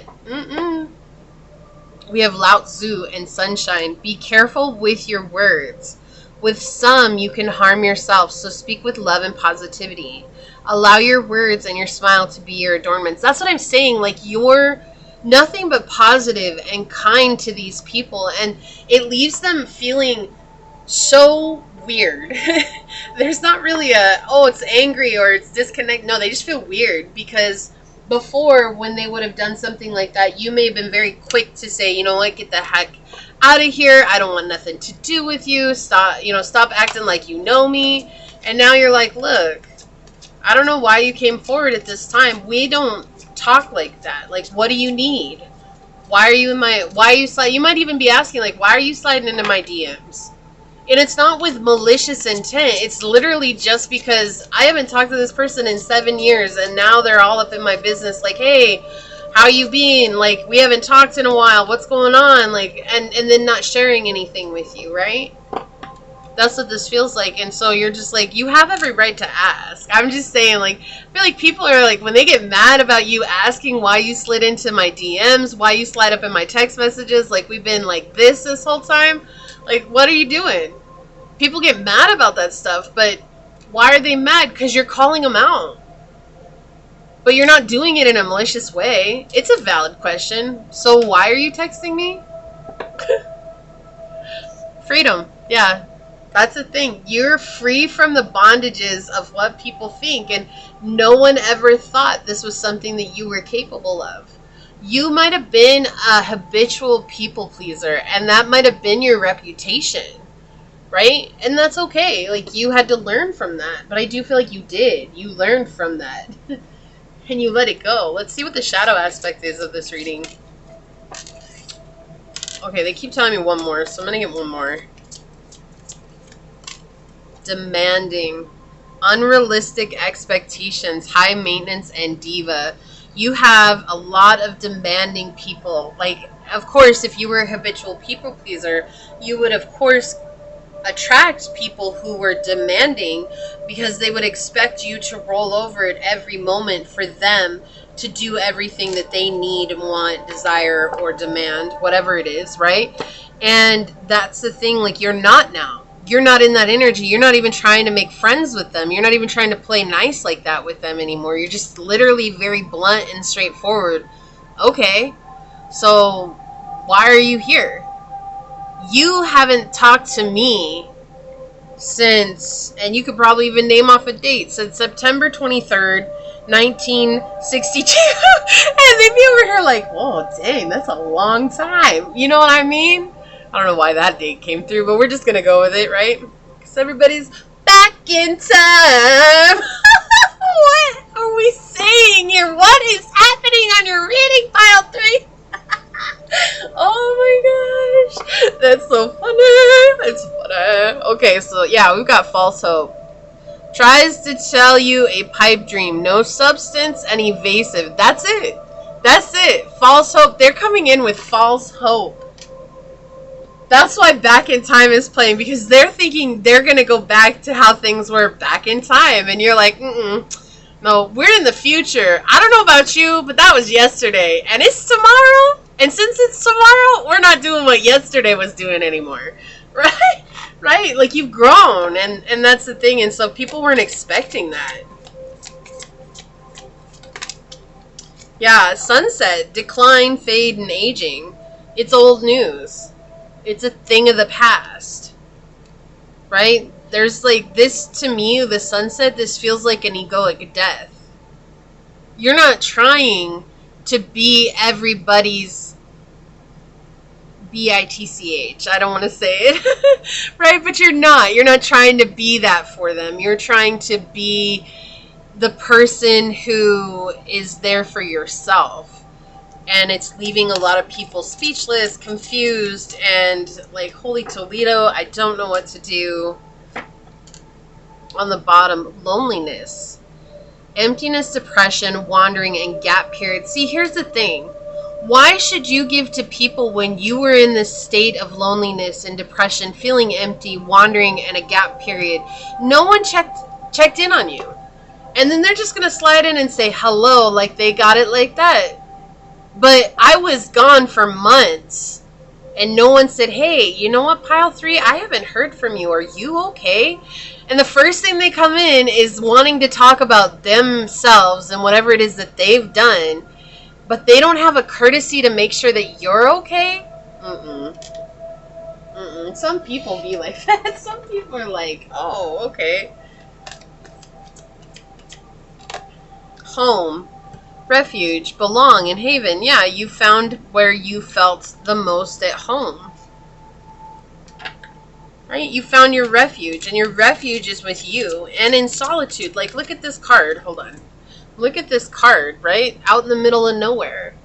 We have Lao Tzu and Sunshine. Be careful with your words. With some, you can harm yourself, so speak with love and positivity. Allow your words and your smile to be your adornments. That's what I'm saying. Like, you're nothing but positive and kind to these people, and it leaves them feeling so weird. There's not really it's angry or it's disconnect. No, they just feel weird because before, when they would have done something like that, you may have been very quick to say, you know what, get the heck out of here. I don't want nothing to do with you. Stop acting like you know me. And now you're like, look, I don't know why you came forward at this time. We don't talk like that. Like, what do you need? Why are you sliding? You might even be asking, like, why are you sliding into my DMs? And it's not with malicious intent. It's literally just because I haven't talked to this person in 7 years, and now they're all up in my business. Like, hey, how you been? Like, we haven't talked in a while. What's going on? Like, and then not sharing anything with you, right? That's what this feels like. And so you're just like, you have every right to ask. I'm just saying, like, I feel like people are like, when they get mad about you asking why you slid into my DMs, why you slide up in my text messages, like we've been like this whole time. Like, what are you doing? People get mad about that stuff, but why are they mad? Because you're calling them out. But you're not doing it in a malicious way. It's a valid question. So why are you texting me? Freedom. Yeah, that's the thing. You're free from the bondages of what people think, and no one ever thought this was something that you were capable of. You might have been a habitual people pleaser, and that might have been your reputation, right? And that's okay. Like, you had to learn from that, but I do feel like you did. You learned from that, and you let it go. Let's see what the shadow aspect is of this reading. Okay, they keep telling me one more, so I'm going to get one more. Demanding, unrealistic expectations, high maintenance, and diva. You have a lot of demanding people. Like, of course, if you were a habitual people pleaser, you would, of course, attract people who were demanding because they would expect you to roll over at every moment for them to do everything that they need, want, desire, or demand, whatever it is, right? And that's the thing, like, you're not now. You're not in that energy. You're not even trying to make friends with them. You're not even trying to play nice like that with them anymore. You're just literally very blunt and straightforward. Okay, so why are you here? You haven't talked to me since, and you could probably even name off a date, since September 23rd, 1962. And they'd be over here like, whoa, dang, that's a long time. You know what I mean? I don't know why that date came through, but we're just going to go with it, right? Because everybody's back in time. What are we saying here? What is happening on your reading pile 3? Oh my gosh. That's so funny. That's funny. Okay, so yeah, we've got false hope. Tries to tell you a pipe dream. No substance and evasive. That's it. That's it. False hope. They're coming in with false hope. That's why Back in Time is playing, because they're thinking they're going to go back to how things were back in time. And you're like, no, we're in the future. I don't know about you, but that was yesterday. And it's tomorrow. And since it's tomorrow, we're not doing what yesterday was doing anymore. Right? Right? Like, you've grown. And that's the thing. And so people weren't expecting that. Yeah, sunset, decline, fade, and aging. It's old news. It's a thing of the past, right? There's like this, to me, the sunset, this feels like an egoic death. You're not trying to be everybody's bitch. I don't want to say it, right? But you're not trying to be that for them. You're trying to be the person who is there for yourself. And it's leaving a lot of people speechless, confused, and like, holy Toledo, I don't know what to do. On the bottom, loneliness, emptiness, depression, wandering, and gap period. See, here's the thing. Why should you give to people when you were in this state of loneliness and depression, feeling empty, wandering, and a gap period? No one checked in on you. And then they're just going to slide in and say hello like they got it like that. But I was gone for months, and no one said, hey, you know what, Pile 3? I haven't heard from you. Are you okay? And the first thing they come in is wanting to talk about themselves and whatever it is that they've done, but they don't have a courtesy to make sure that you're okay? Some people be like that. Some people are like, oh, okay. Home. Refuge, belong, and haven. Yeah, you found where you felt the most at home. Right? You found your refuge, and your refuge is with you and in solitude. Like, look at this card. Hold on. Look at this card, right? Out in the middle of nowhere.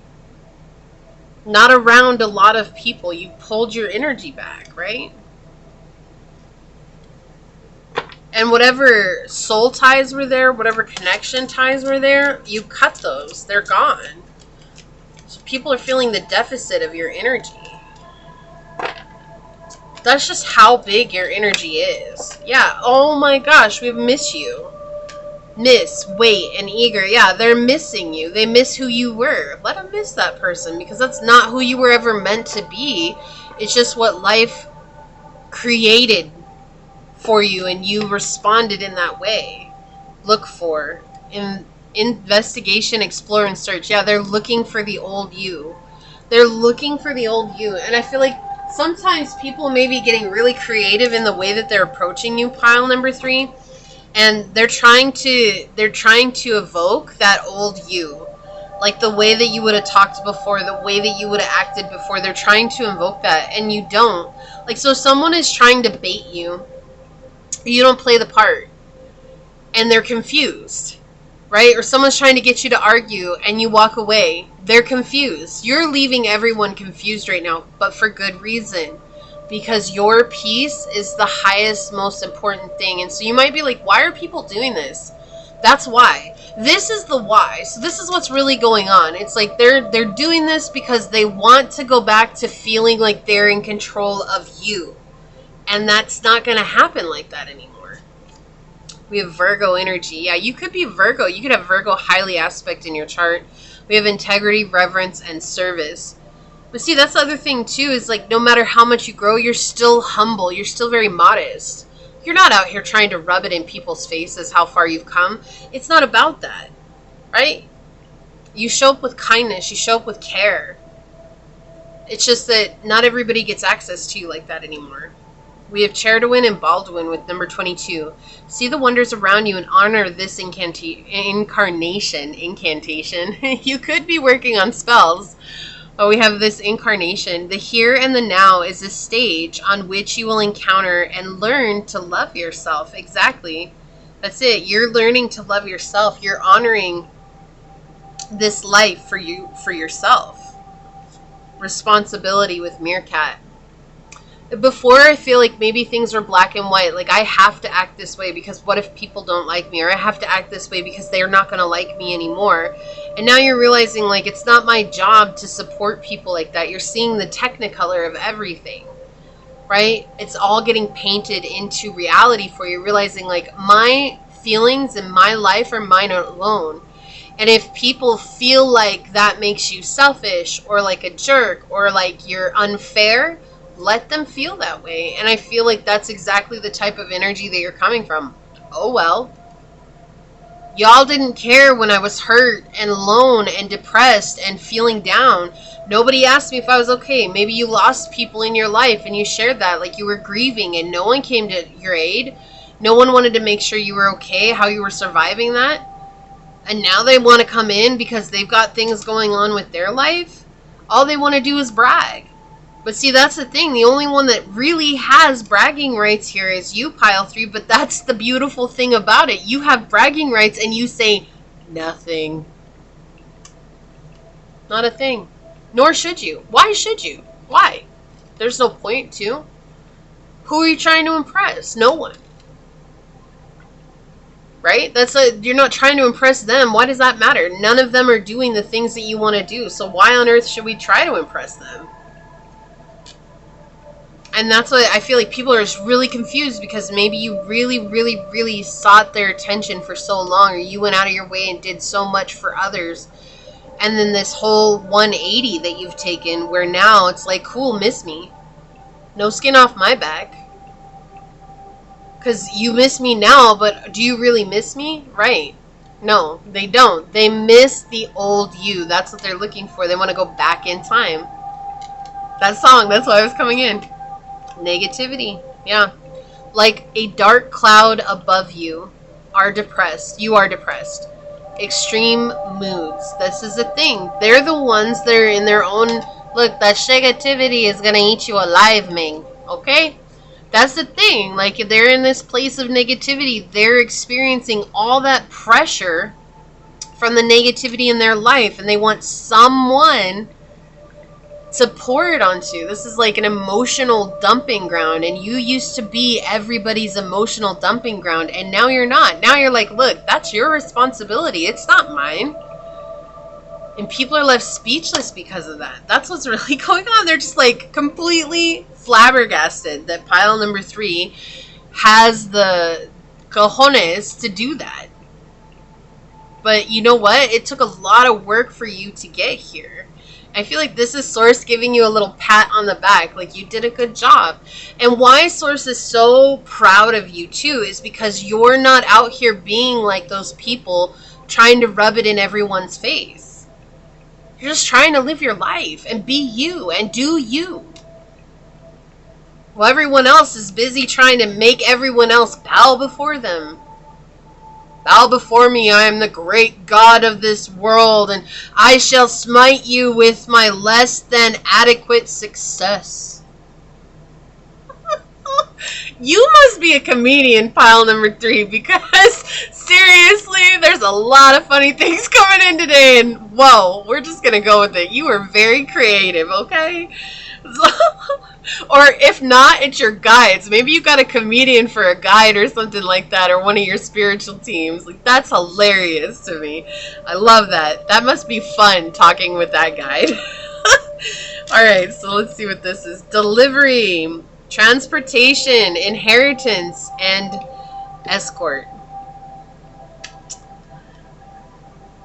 Not around a lot of people. You pulled your energy back, right? And whatever soul ties were there, whatever connection ties were there, you cut those. They're gone. So people are feeling the deficit of your energy. That's just how big your energy is. Yeah, oh my gosh, we miss you. Miss, wait, and eager. Yeah, they're missing you. They miss who you were. Let them miss that person, because that's not who you were ever meant to be. It's just what life created for you, and you responded in that way. Look for, investigation, explore, and search. Yeah, they're looking for the old you. They're looking for the old you. And I feel like sometimes people may be getting really creative in the way that they're approaching you, Pile number 3, and they're trying to evoke that old you, like the way that you would have talked before, the way that you would have acted before. They're trying to invoke that, and you don't. Like, so someone is trying to bait you. You don't play the part, and they're confused, right? Or someone's trying to get you to argue, and you walk away. They're confused. You're leaving everyone confused right now, but for good reason, because your peace is the highest, most important thing. And so you might be like, why are people doing this? That's why. This is the why. So this is what's really going on. It's like they're doing this because they want to go back to feeling like they're in control of you. And that's not going to happen like that anymore. We have Virgo energy. Yeah, you could be Virgo. You could have Virgo highly aspect in your chart. We have integrity, reverence, and service. But see, that's the other thing too, is like no matter how much you grow, you're still humble. You're still very modest. You're not out here trying to rub it in people's faces how far you've come. It's not about that, right? You show up with kindness. You show up with care. It's just that not everybody gets access to you like that anymore. We have Cheridwin and Baldwin with number 22. See the wonders around you and honor this incarnation. You could be working on spells. But we have this incarnation. The here and the now is a stage on which you will encounter and learn to love yourself. Exactly. That's it. You're learning to love yourself. You're honoring this life for you, for yourself. Responsibility with Meerkat. Before, I feel like maybe things were black and white. Like, I have to act this way because what if people don't like me? Or I have to act this way because they're not going to like me anymore. And now you're realizing, like, it's not my job to support people like that. You're seeing the technicolor of everything. right? It's all getting painted into reality for you, realizing like my feelings in my life are mine alone. And if people feel like that makes you selfish or like a jerk or like you're unfair, let them feel that way. And I feel like that's exactly the type of energy that you're coming from. Oh well. Y'all didn't care when I was hurt and alone and depressed and feeling down. Nobody asked me if I was okay. Maybe you lost people in your life and you shared that, like you were grieving, and no one came to your aid. No one wanted to make sure you were okay, how you were surviving that. And now they want to come in because they've got things going on with their life. All they want to do is brag. But see, that's the thing. The only one that really has bragging rights here is you, Pile 3. But that's the beautiful thing about it. You have bragging rights and you say nothing. Not a thing. Nor should you. Why should you? Why? There's no point to. Who are you trying to impress? No one. Right? You're not trying to impress them. Why does that matter? None of them are doing the things that you want to do. So why on earth should we try to impress them? And that's why I feel like people are just really confused, because maybe you really, really, really sought their attention for so long, or you went out of your way and did so much for others. And then this whole 180 that you've taken, where now it's like, cool, miss me. No skin off my back. Because you miss me now, but do you really miss me? Right. No, they don't. They miss the old you. That's what they're looking for. They want to go back in time. That song, that's why I was coming in. Negativity. Yeah. Like a dark cloud above you are depressed. You are depressed. Extreme moods. This is a thing. They're the ones that are in their own... Look, that negativity is going to eat you alive, Ming. Okay? That's the thing. Like, if they're in this place of negativity, they're experiencing all that pressure from the negativity in their life, and they want someone to pour it onto. This is like an emotional dumping ground, and you used to be everybody's emotional dumping ground, and now you're not. Now you're like, look, that's your responsibility. It's not mine. And people are left speechless because of that. That's what's really going on. They're just like completely flabbergasted that pile number 3 has the cojones to do that. But you know what? It took a lot of work for you to get here. I feel like this is Source giving you a little pat on the back, like you did a good job. And why Source is so proud of you too is because you're not out here being like those people trying to rub it in everyone's face. You're just trying to live your life and be you and do you. Well, everyone else is busy trying to make everyone else bow before them. Bow before me, I am the great God of this world, and I shall smite you with my less than adequate success. You must be a comedian, pile number 3, because seriously, there's a lot of funny things coming in today, and whoa, we're just gonna go with it. You were very creative, okay? Or if not, it's your guides. Maybe you got a comedian for a guide or something like that, or one of your spiritual teams. Like, that's hilarious to me. I love that. That must be fun talking with that guide. Alright, so let's see what this is. Delivery, transportation, inheritance, and escort.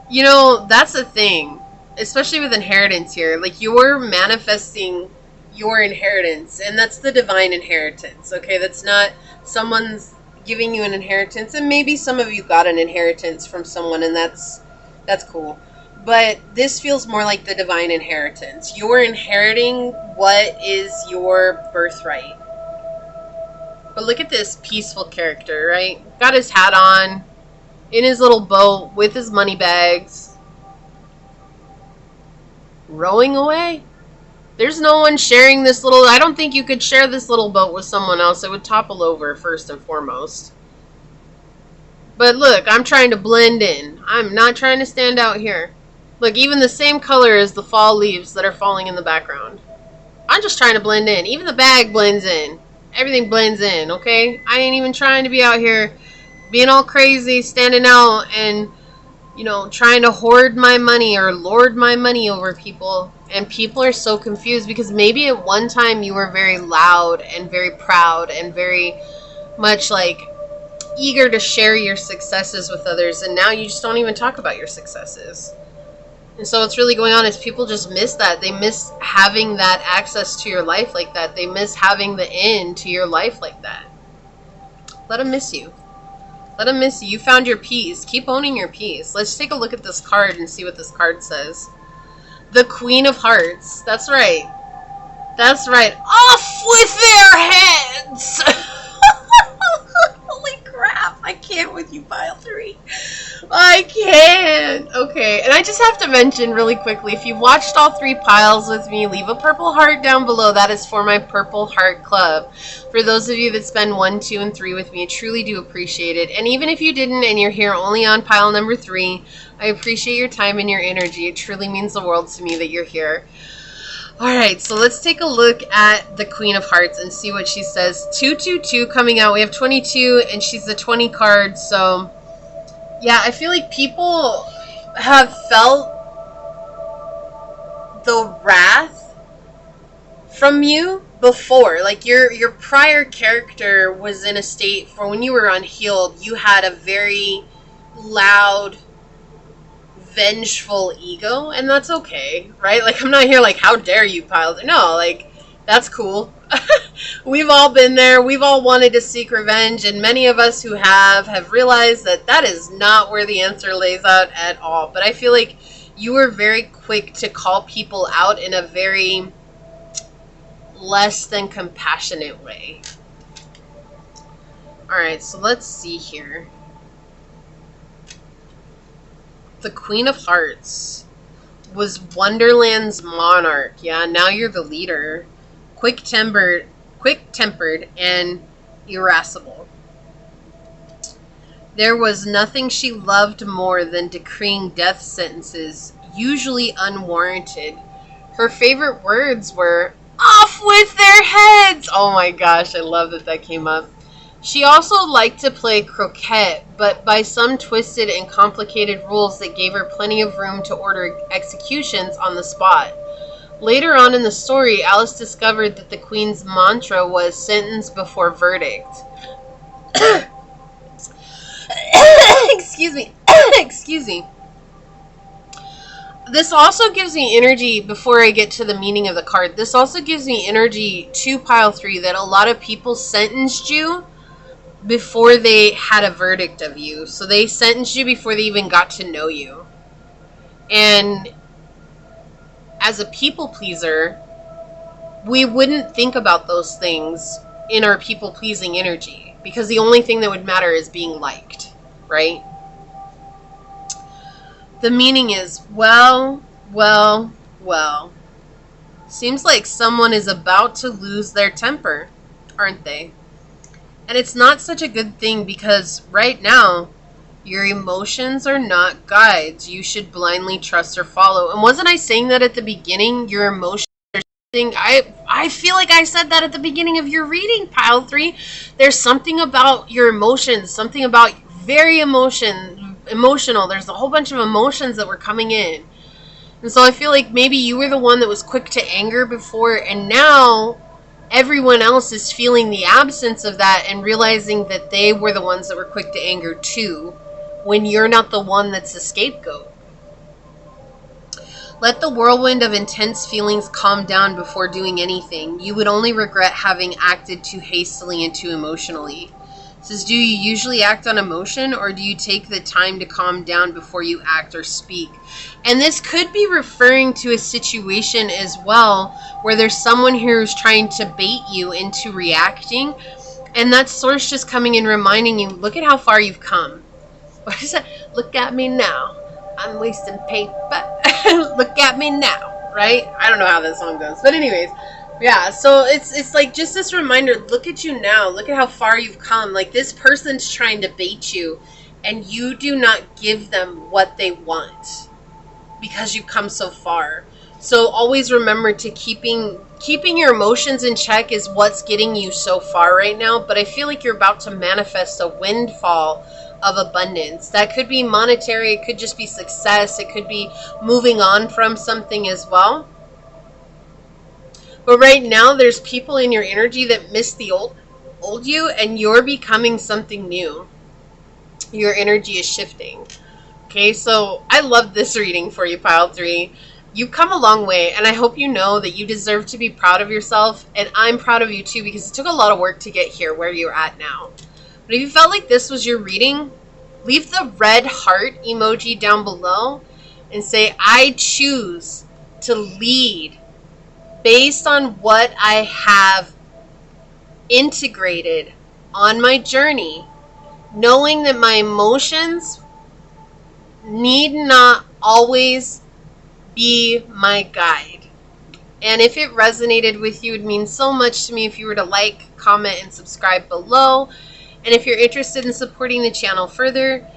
You know, that's the thing. Especially with inheritance here. Like, you're manifesting your inheritance, and that's the divine inheritance. Okay, that's not someone's giving you an inheritance, and maybe some of you got an inheritance from someone, and that's cool. But this feels more like the divine inheritance. You're inheriting what is your birthright. But look at this peaceful character, right? Got his hat on, in his little boat with his money bags, rowing away. There's no one sharing this little... I don't think you could share this little boat with someone else. It would topple over first and foremost. But look, I'm trying to blend in. I'm not trying to stand out here. Look, even the same color as the fall leaves that are falling in the background. I'm just trying to blend in. Even the bag blends in. Everything blends in, okay? I ain't even trying to be out here being all crazy, standing out and, you know, trying to hoard my money or lord my money over people. And people are so confused because maybe at one time you were very loud and very proud and very much like eager to share your successes with others, and now you just don't even talk about your successes. And so what's really going on is people just miss that. They miss having that access to your life like that. They miss having the end to your life like that. Let them miss you. Let them miss you. You found your peace. Keep owning your peace. Let's take a look at this card and see what this card says. The Queen of Hearts. That's right. That's right. Off with their heads! Holy crap. I can't with you, pile 3. I can't. Okay. And I just have to mention really quickly, if you've watched all 3 piles with me, leave a purple heart down below. That is for my Purple Heart Club. For those of you that spend 1, 2, and 3 with me, I truly do appreciate it. And even if you didn't and you're here only on pile number 3, I appreciate your time and your energy. It truly means the world to me that you're here. Alright, so let's take a look at the Queen of Hearts and see what she says. 222 coming out. We have 22 and she's the 20 card. So, yeah, I feel like people have felt the wrath from you before. Like your prior character was in a state for when you were unhealed. You had a very loud, vengeful ego, and that's okay, right? Like, I'm not here like, how dare you, pile. No, like, that's cool. We've all been there. We've all wanted to seek revenge, and many of us who have realized that that is not where the answer lays out at all. But I feel like you were very quick to call people out in a very less than compassionate way. Alright, so let's see here. The Queen of Hearts was Wonderland's monarch. Yeah, now you're the leader. Quick-tempered, and irascible. There was nothing she loved more than decreeing death sentences, usually unwarranted. Her favorite words were, "Off with their heads!" Oh my gosh, I love that that came up. She also liked to play croquet, but by some twisted and complicated rules that gave her plenty of room to order executions on the spot. Later on in the story, Alice discovered that the Queen's mantra was sentence before verdict. Excuse me. Excuse me. This also gives me energy, before I get to the meaning of the card, this also gives me energy to pile 3 that a lot of people sentenced you before they had a verdict of you. So they sentenced you before they even got to know you. And as a people pleaser, we wouldn't think about those things in our people pleasing energy, because the only thing that would matter is being liked, right? The meaning is, well. Seems like someone is about to lose their temper, aren't they? And it's not such a good thing, because right now, your emotions are not guides you should blindly trust or follow. And wasn't I saying that at the beginning? Your emotions are something. I feel like I said that at the beginning of your reading, pile 3. There's something about your emotions, something about very emotional. There's a whole bunch of emotions that were coming in. And so I feel like maybe you were the one that was quick to anger before, and now everyone else is feeling the absence of that and realizing that they were the ones that were quick to anger too, when you're not the one that's the scapegoat. Let the whirlwind of intense feelings calm down before doing anything. You would only regret having acted too hastily and too emotionally. It says, do you usually act on emotion, or do you take the time to calm down before you act or speak? And this could be referring to a situation as well, where there's someone here who's trying to bait you into reacting, and that source just coming and reminding you, look at how far you've come. What is that? Look at me now. I'm wasting paper. Look at me now, right? I don't know how that song goes, but anyways. Yeah, so it's like just this reminder, look at you now, look at how far you've come. Like, this person's trying to bait you, and you do not give them what they want because you've come so far. So always remember to keeping your emotions in check is what's getting you so far right now. But I feel like you're about to manifest a windfall of abundance. That could be monetary, it could just be success, it could be moving on from something as well. But right now, there's people in your energy that miss the old you, and you're becoming something new. Your energy is shifting. Okay, so I love this reading for you, Pile 3. You've come a long way, and I hope you know that you deserve to be proud of yourself, and I'm proud of you too, because it took a lot of work to get here where you're at now. But if you felt like this was your reading, leave the red heart emoji down below and say, I choose to lead based on what I have integrated on my journey, knowing that my emotions need not always be my guide. And if it resonated with you, it would mean so much to me if you were to like, comment, and subscribe below. And if you're interested in supporting the channel further,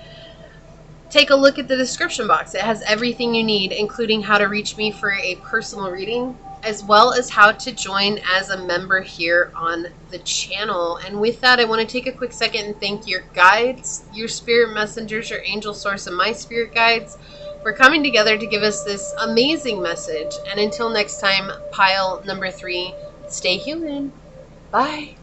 take a look at the description box. It has everything you need, including how to reach me for a personal reading, as well as how to join as a member here on the channel. And with that, I want to take a quick second and thank your guides, your spirit messengers, your angel source, and my spirit guides for coming together to give us this amazing message. And until next time, pile number 3, stay human. Bye.